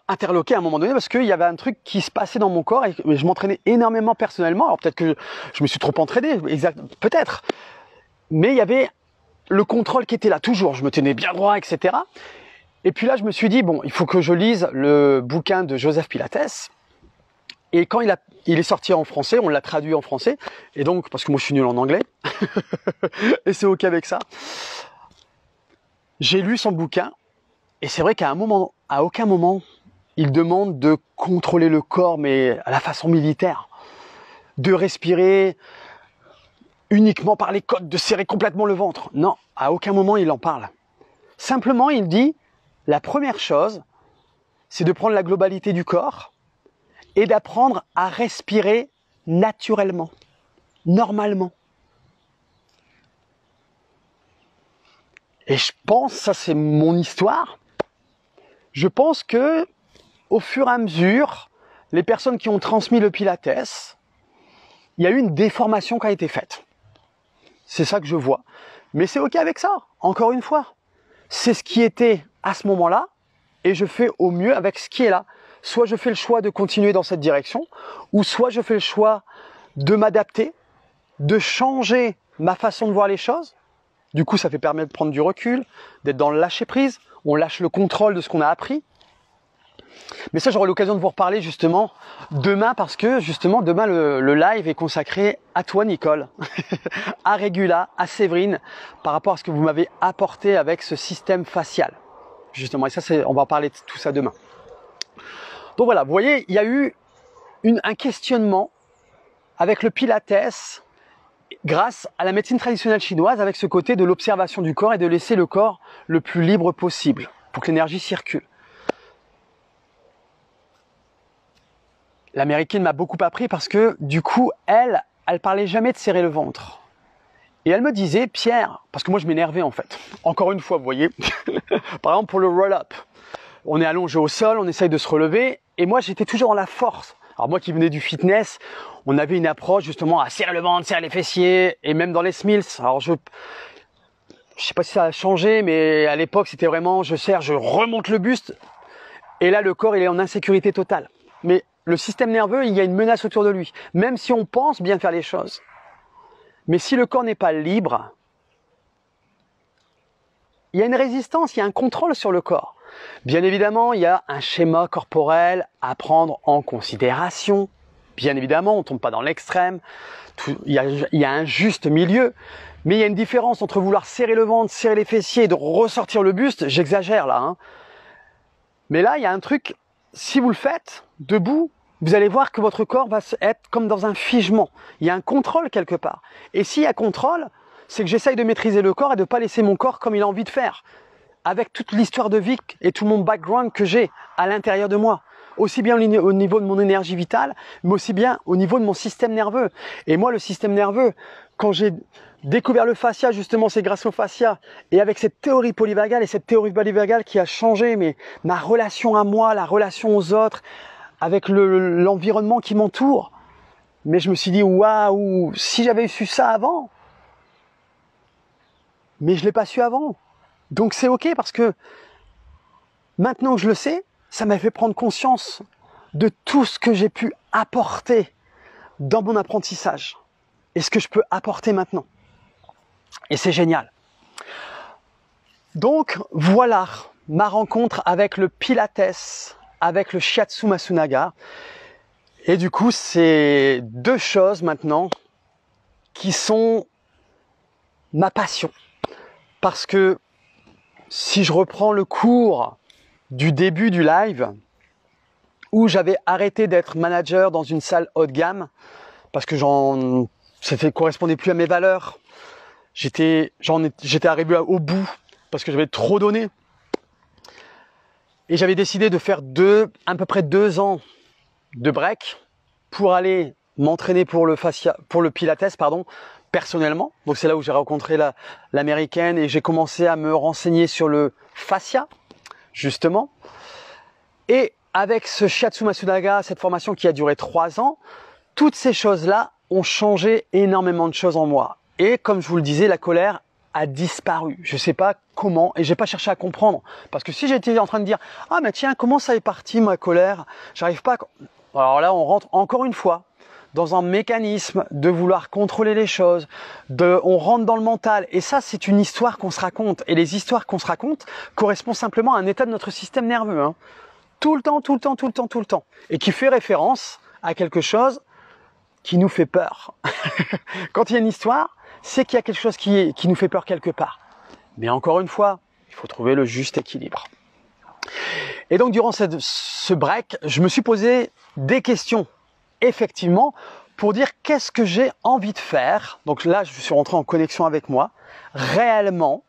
interloqué à un moment donné parce qu'il y avait un truc qui se passait dans mon corps et je m'entraînais énormément personnellement. Alors peut-être que je me suis trop entraîné, peut-être. Mais il y avait le contrôle qui était là toujours. Je me tenais bien droit, etc. Et puis là, je me suis dit, bon, il faut que je lise le bouquin de Joseph Pilates. Et quand il est sorti en français, on l'a traduit en français. Et donc, parce que moi, je suis nul en anglais. Et c'est ok avec ça. J'ai lu son bouquin. Et c'est vrai qu'à aucun moment, il demande de contrôler le corps, mais à la façon militaire. De respirer uniquement par les côtes, de serrer complètement le ventre. Non, à aucun moment, il en parle. Simplement, il dit, la première chose, c'est de prendre la globalité du corps et d'apprendre à respirer naturellement, normalement. Et je pense, ça c'est mon histoire, je pense que au fur et à mesure, les personnes qui ont transmis le Pilates, il y a eu une déformation qui a été faite. C'est ça que je vois. Mais c'est ok avec ça, encore une fois. C'est ce qui était à ce moment-là, et je fais au mieux avec ce qui est là. Soit je fais le choix de continuer dans cette direction, ou soit je fais le choix de m'adapter, de changer ma façon de voir les choses. Du coup, ça permet de prendre du recul, d'être dans le lâcher-prise. On lâche le contrôle de ce qu'on a appris. Mais ça, j'aurai l'occasion de vous reparler justement demain, parce que justement, demain, le live est consacré à toi, Nicole, à Régula, à Séverine, par rapport à ce que vous m'avez apporté avec ce système facial. Justement, et ça, on va parler de tout ça demain. Donc voilà, vous voyez, il y a eu un questionnement avec le Pilates grâce à la médecine traditionnelle chinoise, avec ce côté de l'observation du corps et de laisser le corps le plus libre possible pour que l'énergie circule. L'américaine m'a beaucoup appris parce que du coup, elle parlait jamais de serrer le ventre. Et elle me disait, Pierre, parce que moi je m'énervais en fait. Encore une fois, vous voyez, par exemple pour le roll-up, on est allongé au sol, on essaye de se relever, et moi j'étais toujours dans la force. Alors moi qui venais du fitness, on avait une approche justement à serrer le ventre, serrer les fessiers, et même dans les Smiths. Alors je sais pas si ça a changé, mais à l'époque c'était vraiment, je serre, je remonte le buste, et là le corps il est en insécurité totale. Mais le système nerveux, il y a une menace autour de lui, même si on pense bien faire les choses. Mais si le corps n'est pas libre, il y a une résistance, il y a un contrôle sur le corps. Bien évidemment, il y a un schéma corporel à prendre en considération. Bien évidemment, on ne tombe pas dans l'extrême. Il y a un juste milieu. Mais il y a une différence entre vouloir serrer le ventre, serrer les fessiers et de ressortir le buste. J'exagère là, hein. Mais là, il y a un truc, si vous le faites debout, vous allez voir que votre corps va être comme dans un figement. Il y a un contrôle quelque part. Et s'il y a contrôle, c'est que j'essaye de maîtriser le corps et de ne pas laisser mon corps comme il a envie de faire. Avec toute l'histoire de vie et tout mon background que j'ai à l'intérieur de moi. Aussi bien au niveau de mon énergie vitale, mais aussi bien au niveau de mon système nerveux. Et moi, le système nerveux, quand j'ai découvert le fascia, justement, c'est grâce au fascia. Et avec cette théorie polyvagale et cette théorie polyvagale qui a changé ma relation à moi, la relation aux autres, avec l'environnement qui m'entoure. Mais je me suis dit, waouh, si j'avais su ça avant. Mais je l'ai pas su avant. Donc c'est ok parce que maintenant que je le sais, ça m'a fait prendre conscience de tout ce que j'ai pu apporter dans mon apprentissage et ce que je peux apporter maintenant. Et c'est génial. Donc voilà ma rencontre avec le Pilates, avec le Shiatsu Masunaga. Et du coup, c'est deux choses maintenant qui sont ma passion. Parce que si je reprends le cours du début du live, où j'avais arrêté d'être manager dans une salle haut de gamme, parce que ça correspondait plus à mes valeurs. J'étais arrivé au bout, parce que j'avais trop donné. Et j'avais décidé de faire à peu près 2 ans de break pour aller m'entraîner pour le Pilates, personnellement. Donc c'est là où j'ai rencontré l'américaine et j'ai commencé à me renseigner sur le fascia, justement. Et avec ce Shiatsu Masunaga, cette formation qui a duré 3 ans, toutes ces choses-là ont changé énormément de choses en moi. Et comme je vous le disais, la colère a disparu. Je ne sais pas comment et j'ai pas cherché à comprendre. Parce que si j'étais en train de dire « Ah mais tiens, comment ça est parti ma colère ?» J'arrive pas à... Alors là, on rentre encore une fois dans un mécanisme de vouloir contrôler les choses, on rentre dans le mental. Et ça, c'est une histoire qu'on se raconte. Et les histoires qu'on se raconte correspondent simplement à un état de notre système nerveux. Hein. Tout le temps. Et qui fait référence à quelque chose qui nous fait peur. Quand il y a une histoire, c'est qu'il y a quelque chose qui nous fait peur quelque part. Mais encore une fois, il faut trouver le juste équilibre. Et donc, durant ce break, je me suis posé des questions, effectivement, pour dire qu'est-ce que j'ai envie de faire. Donc là, je suis rentré en connexion avec moi, réellement,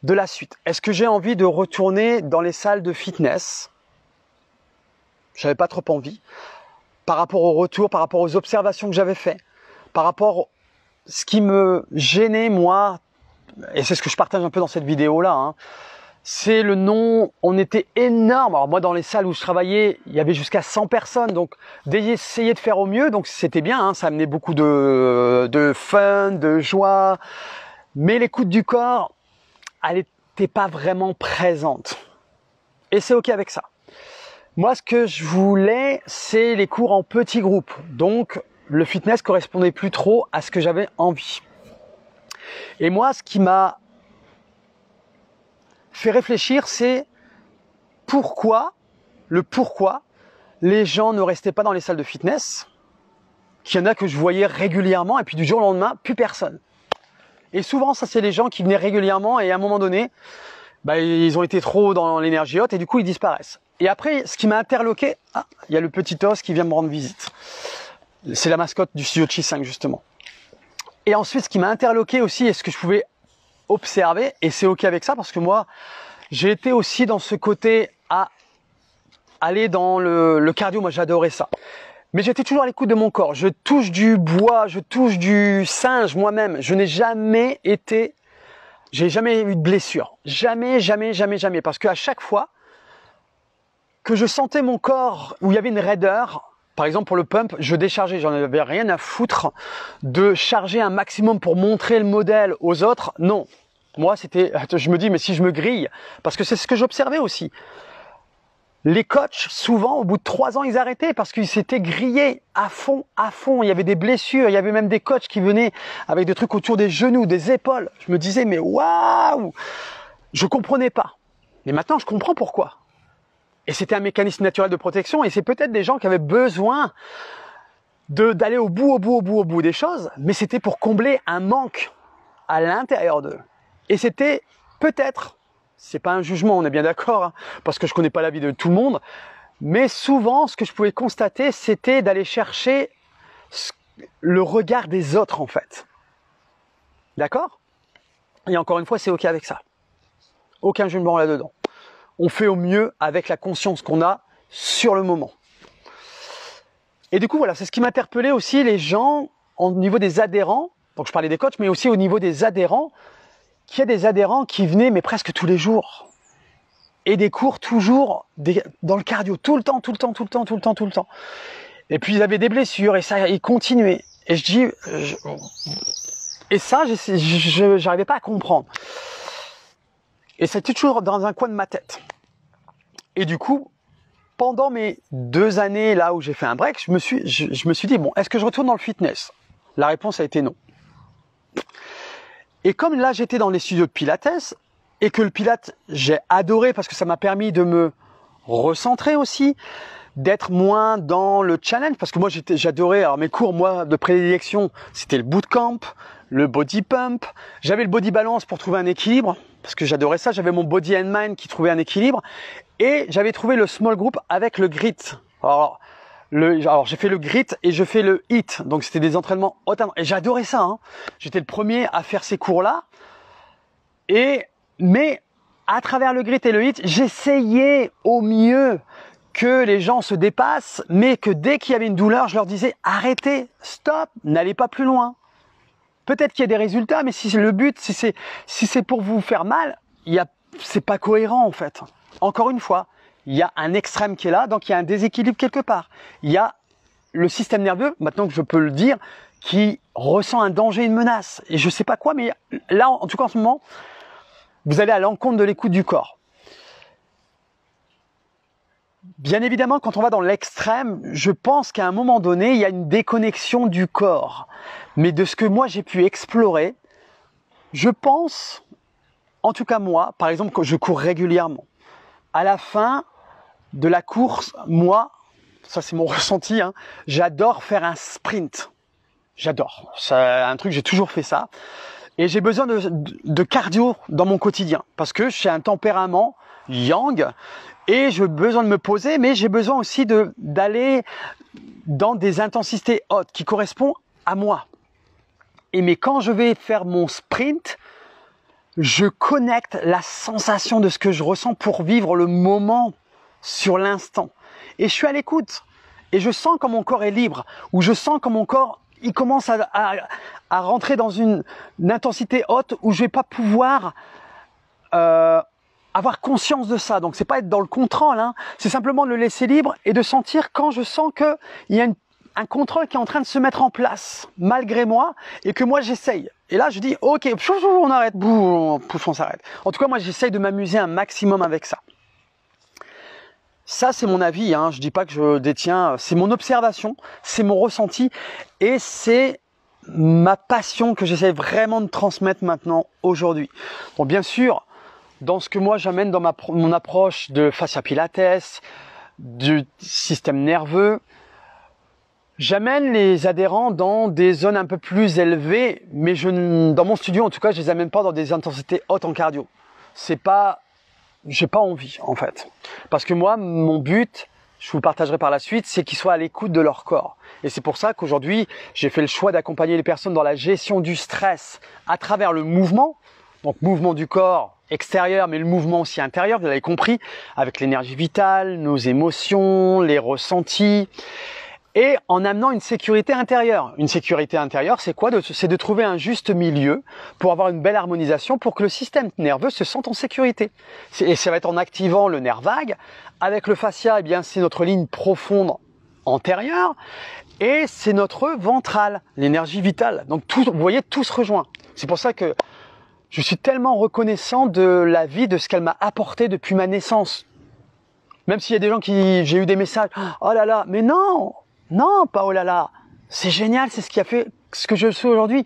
de la suite. Est-ce que j'ai envie de retourner dans les salles de fitness ? J'avais pas trop envie. Par rapport au retour, par rapport aux observations que j'avais faites, par rapport à ce qui me gênait, moi, et c'est ce que je partage un peu dans cette vidéo-là, hein, c'est le nom, on était énorme. Alors moi, dans les salles où je travaillais, il y avait jusqu'à 100 personnes, donc d'essayer de faire au mieux, donc c'était bien, hein, ça amenait beaucoup de fun, de joie, mais l'écoute du corps, elle n'était pas vraiment présente. Et c'est ok avec ça. Moi, ce que je voulais, c'est les cours en petits groupes. Donc, le fitness correspondait plus trop à ce que j'avais envie. Et moi, ce qui m'a fait réfléchir, c'est pourquoi les gens ne restaient pas dans les salles de fitness, qu'il y en a que je voyais régulièrement, et puis du jour au lendemain, plus personne. Et souvent, ça, c'est les gens qui venaient régulièrement, et à un moment donné, ils ont été trop dans l'énergie haute, et du coup, ils disparaissent. Et après, ce qui m'a interloqué, il y a le petit os qui vient me rendre visite. C'est la mascotte du studio Chi 5, justement. Et ensuite, ce qui m'a interloqué aussi, est ce que je pouvais observer, et c'est ok avec ça, parce que moi, j'ai été aussi dans ce côté à aller dans le cardio, moi j'adorais ça. Mais j'étais toujours à l'écoute de mon corps. Je touche du bois, je touche du singe moi-même. Je n'ai jamais j'ai jamais eu de blessure. Jamais. Parce qu'à chaque fois que je sentais mon corps où il y avait une raideur, par exemple pour le pump, je déchargeais, j'en avais rien à foutre de charger un maximum pour montrer le modèle aux autres. Non, moi je me dis mais si je me grille, parce que c'est ce que j'observais aussi. Les coachs, souvent, au bout de 3 ans, ils arrêtaient parce qu'ils s'étaient grillés à fond. Il y avait des blessures, il y avait même des coachs qui venaient avec des trucs autour des genoux, des épaules. Je me disais mais waouh, je comprenais pas. Mais maintenant, je comprends pourquoi. Et c'était un mécanisme naturel de protection, et c'est peut-être des gens qui avaient besoin d'aller au bout des choses, mais c'était pour combler un manque à l'intérieur d'eux. Et c'était peut-être, c'est pas un jugement, on est bien d'accord, hein, parce que je connais pas la vie de tout le monde, mais souvent, ce que je pouvais constater, c'était d'aller chercher le regard des autres, en fait. D'accord? Et encore une fois, c'est OK avec ça. Aucun jugement là-dedans. On fait au mieux avec la conscience qu'on a sur le moment. Et du coup, voilà, c'est ce qui m'interpellait aussi les gens au niveau des adhérents. Donc, je parlais des coachs, mais aussi au niveau des adhérents, qu'il y a des adhérents qui venaient, mais presque tous les jours. Et des cours toujours dans le cardio, tout le temps. Et puis, ils avaient des blessures, et ça, ils continuaient. Et et ça, j'arrivais pas à comprendre. Et c'était toujours dans un coin de ma tête. Et du coup, pendant mes 2 années là où j'ai fait un break, je me suis dit, bon, est-ce que je retourne dans le fitness? La réponse a été non. Et comme là, j'étais dans les studios de Pilates, et que le Pilates, j'ai adoré parce que ça m'a permis de me recentrer aussi, d'être moins dans le challenge, parce que moi, j'adorais, alors mes cours, moi, de prédilection, c'était le bootcamp, le body pump, j'avais le body balance pour trouver un équilibre, parce que j'adorais ça, j'avais mon body and mind qui trouvait un équilibre, et j'avais trouvé le small group avec le grit. Alors j'ai fait le grit et je fais le HIIT, donc c'était des entraînements haute intensité, et j'adorais ça, hein. J'étais le premier à faire ces cours-là, mais à travers le grit et le HIIT, j'essayais au mieux que les gens se dépassent, mais que dès qu'il y avait une douleur, je leur disais arrêtez, stop, n'allez pas plus loin. Peut-être qu'il y a des résultats, mais si c'est le but, si c'est pour vous faire mal, c'est pas cohérent en fait. Encore une fois, il y a un extrême qui est là, donc il y a un déséquilibre quelque part. Il y a le système nerveux, maintenant que je peux le dire, qui ressent un danger, une menace. Et je sais pas quoi, mais là, en tout cas en ce moment, vous allez à l'encontre de l'écoute du corps. Bien évidemment, quand on va dans l'extrême, je pense qu'à un moment donné, il y a une déconnexion du corps. Mais de ce que moi j'ai pu explorer, je pense, en tout cas moi, par exemple, quand je cours régulièrement, à la fin de la course, moi, ça c'est mon ressenti, hein, j'adore faire un sprint. J'adore. C'est un truc, j'ai toujours fait ça. Et j'ai besoin de cardio dans mon quotidien parce que j'ai un tempérament yang et j'ai besoin de me poser, mais j'ai besoin aussi d'aller dans des intensités hautes qui correspondent à moi. Mais quand je vais faire mon sprint, je connecte la sensation de ce que je ressens pour vivre le moment sur l'instant. Et je suis à l'écoute. Et je sens que mon corps est libre, ou je sens que mon corps il commence à rentrer dans une intensité haute où je vais pas pouvoir avoir conscience de ça. Donc c'est pas être dans le contrôle, hein. C'est simplement de le laisser libre et de sentir quand je sens que il y a un contrôle qui est en train de se mettre en place malgré moi et que moi j'essaye. Et là je dis ok, on arrête, on s'arrête. En tout cas moi j'essaye de m'amuser un maximum avec ça. Ça, c'est mon avis, hein. Je dis pas que je détiens, c'est mon observation, c'est mon ressenti et c'est ma passion que j'essaie vraiment de transmettre maintenant aujourd'hui. Bon, bien sûr, dans ce que moi j'amène dans mon approche de fascia pilates, du système nerveux, j'amène les adhérents dans des zones un peu plus élevées, mais dans mon studio en tout cas, je les amène pas dans des intensités hautes en cardio. J'ai pas envie en fait. Parce que moi, mon but, je vous le partagerai par la suite, c'est qu'ils soient à l'écoute de leur corps. Et c'est pour ça qu'aujourd'hui, j'ai fait le choix d'accompagner les personnes dans la gestion du stress à travers le mouvement. Donc mouvement du corps extérieur, mais le mouvement aussi intérieur, vous l'avez compris, avec l'énergie vitale, nos émotions, les ressentis. Et en amenant une sécurité intérieure. Une sécurité intérieure, c'est quoi? C'est de trouver un juste milieu pour avoir une belle harmonisation, pour que le système nerveux se sente en sécurité. Et ça va être en activant le nerf vague. Avec le fascia, eh bien, c'est notre ligne profonde antérieure. Et c'est notre ventral, l'énergie vitale. Donc, vous voyez, tout se rejoint. C'est pour ça que je suis tellement reconnaissant de la vie, de ce qu'elle m'a apporté depuis ma naissance. Même s'il y a des gens j'ai eu des messages, oh là là, mais non, pas oh là là, c'est génial, c'est ce qui a fait ce que je suis aujourd'hui.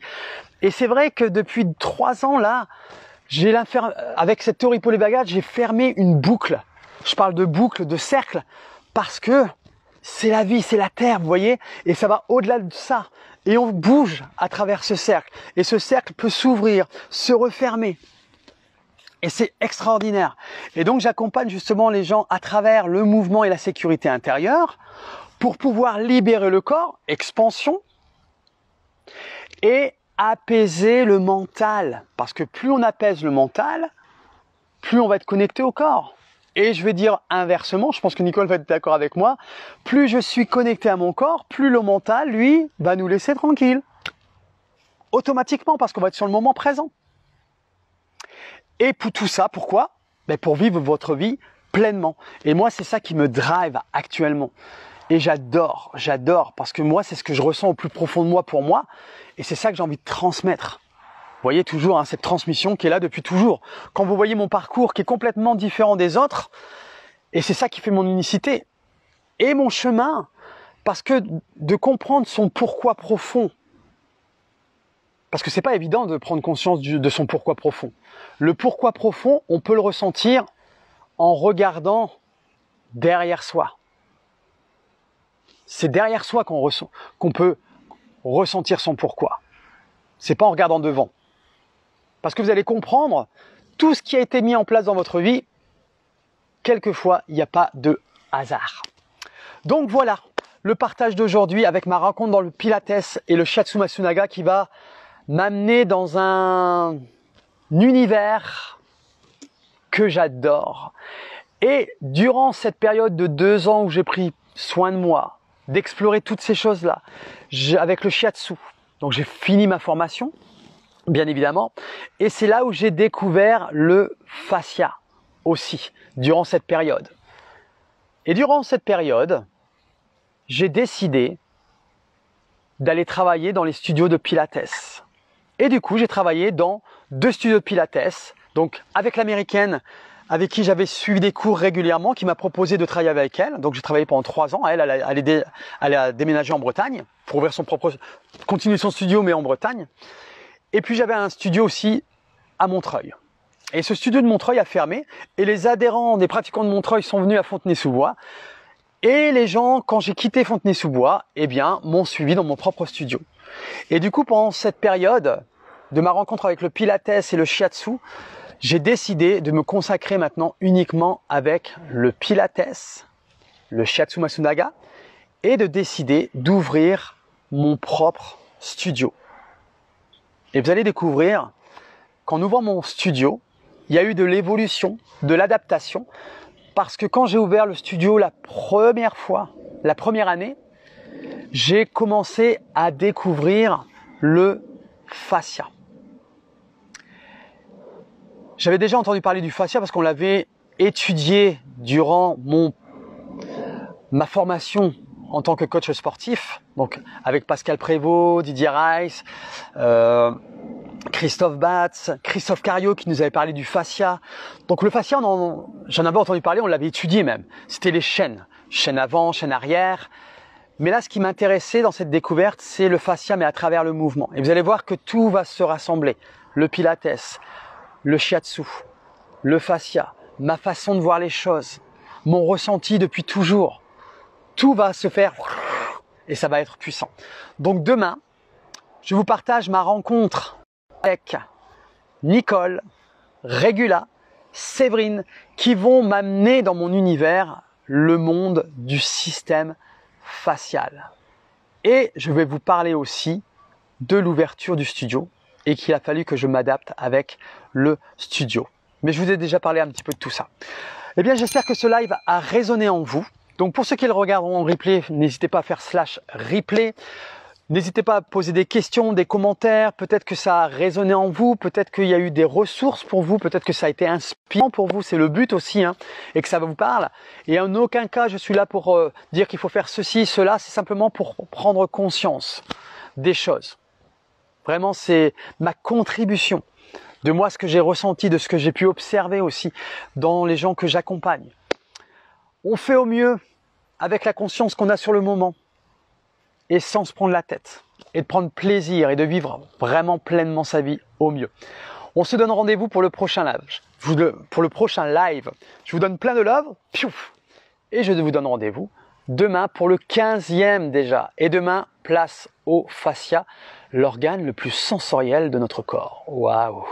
Et c'est vrai que depuis 3 ans là, Avec cette théorie polybagage, j'ai fermé une boucle. Je parle de boucle, de cercle, parce que c'est la vie, c'est la terre, vous voyez, et ça va au-delà de ça. Et on bouge à travers ce cercle. Et ce cercle peut s'ouvrir, se refermer. Et c'est extraordinaire. Et donc j'accompagne justement les gens à travers le mouvement et la sécurité intérieure pour pouvoir libérer le corps, expansion, et apaiser le mental. Parce que plus on apaise le mental, plus on va être connecté au corps. Et je vais dire inversement, je pense que Nicole va être d'accord avec moi, plus je suis connecté à mon corps, plus le mental, lui, va nous laisser tranquille. Automatiquement, parce qu'on va être sur le moment présent. Et pour tout ça, pourquoi? Pour vivre votre vie pleinement. Et moi, c'est ça qui me drive actuellement. Et j'adore, parce que moi, c'est ce que je ressens au plus profond de moi pour moi. Et c'est ça que j'ai envie de transmettre. Vous voyez toujours cette transmission qui est là depuis toujours. Quand vous voyez mon parcours qui est complètement différent des autres, et c'est ça qui fait mon unicité. Et mon chemin, parce que de comprendre son pourquoi profond, parce que c'est pas évident de prendre conscience de son pourquoi profond. Le pourquoi profond, on peut le ressentir en regardant derrière soi. C'est derrière soi qu'on peut ressentir son pourquoi. C'est pas en regardant devant. Parce que vous allez comprendre, tout ce qui a été mis en place dans votre vie, quelquefois, il n'y a pas de hasard. Donc voilà, le partage d'aujourd'hui avec ma rencontre dans le Pilates et le Shiatsu Masunaga qui va m'amener dans un univers que j'adore. Et durant cette période de 2 ans où j'ai pris soin de moi, d'explorer toutes ces choses-là, avec le Shiatsu, donc j'ai fini ma formation, bien évidemment, et c'est là où j'ai découvert le fascia aussi, durant cette période. Et durant cette période, j'ai décidé d'aller travailler dans les studios de Pilates. Et du coup, j'ai travaillé dans 2 studios de Pilates, donc avec l'américaine, avec qui j'avais suivi des cours régulièrement, qui m'a proposé de travailler avec elle. Donc j'ai travaillé pendant 3 ans. Elle a déménagé en Bretagne pour ouvrir continuer son studio, mais en Bretagne. Et puis j'avais un studio aussi à Montreuil. Et ce studio de Montreuil a fermé. Et les adhérents des pratiquants de Montreuil sont venus à Fontenay-sous-Bois. Et les gens, quand j'ai quitté Fontenay-sous-Bois, m'ont suivi dans mon propre studio. Et du coup, pendant cette période de ma rencontre avec le Pilates et le Shiatsu, j'ai décidé de me consacrer maintenant uniquement avec le Pilates, le Shiatsu Masunaga, et de décider d'ouvrir mon propre studio. Et vous allez découvrir qu'en ouvrant mon studio, il y a eu de l'évolution, de l'adaptation, parce que quand j'ai ouvert le studio la première année, j'ai commencé à découvrir le fascia. J'avais déjà entendu parler du fascia parce qu'on l'avait étudié durant ma formation en tant que coach sportif, donc avec Pascal Prévost, Didier Reiss, Christophe Batz, Christophe Cario qui nous avait parlé du fascia. Donc le fascia, j'en avais entendu parler, on l'avait étudié même. C'était les chaînes avant, chaîne arrière. Mais là, ce qui m'intéressait dans cette découverte, c'est le fascia, mais à travers le mouvement. Et vous allez voir que tout va se rassembler. Le Pilates, le Shiatsu, le fascia, ma façon de voir les choses, mon ressenti depuis toujours. Tout va se faire et ça va être puissant. Donc demain, je vous partage ma rencontre avec Nicole, Régula, Séverine, qui vont m'amener dans mon univers, le monde du système facial. Et je vais vous parler aussi de l'ouverture du studio et qu'il a fallu que je m'adapte avec le studio. Mais je vous ai déjà parlé un petit peu de tout ça. Eh bien, j'espère que ce live a résonné en vous. Donc pour ceux qui le regarderont en replay, n'hésitez pas à faire /replay. N'hésitez pas à poser des questions, des commentaires. Peut-être que ça a résonné en vous, peut-être qu'il y a eu des ressources pour vous, peut-être que ça a été inspirant pour vous. C'est le but aussi, et que ça vous parle. Et en aucun cas, je suis là pour dire qu'il faut faire ceci, cela. C'est simplement pour prendre conscience des choses. Vraiment, c'est ma contribution de moi, ce que j'ai ressenti, de ce que j'ai pu observer aussi dans les gens que j'accompagne. On fait au mieux avec la conscience qu'on a sur le moment et sans se prendre la tête et de prendre plaisir et de vivre vraiment pleinement sa vie au mieux. On se donne rendez-vous pour le prochain live. Je vous donne plein de love. Piouf. Et je vous donne rendez-vous demain pour le 15e déjà. Et demain, place au fascia, l'organe le plus sensoriel de notre corps. Waouh!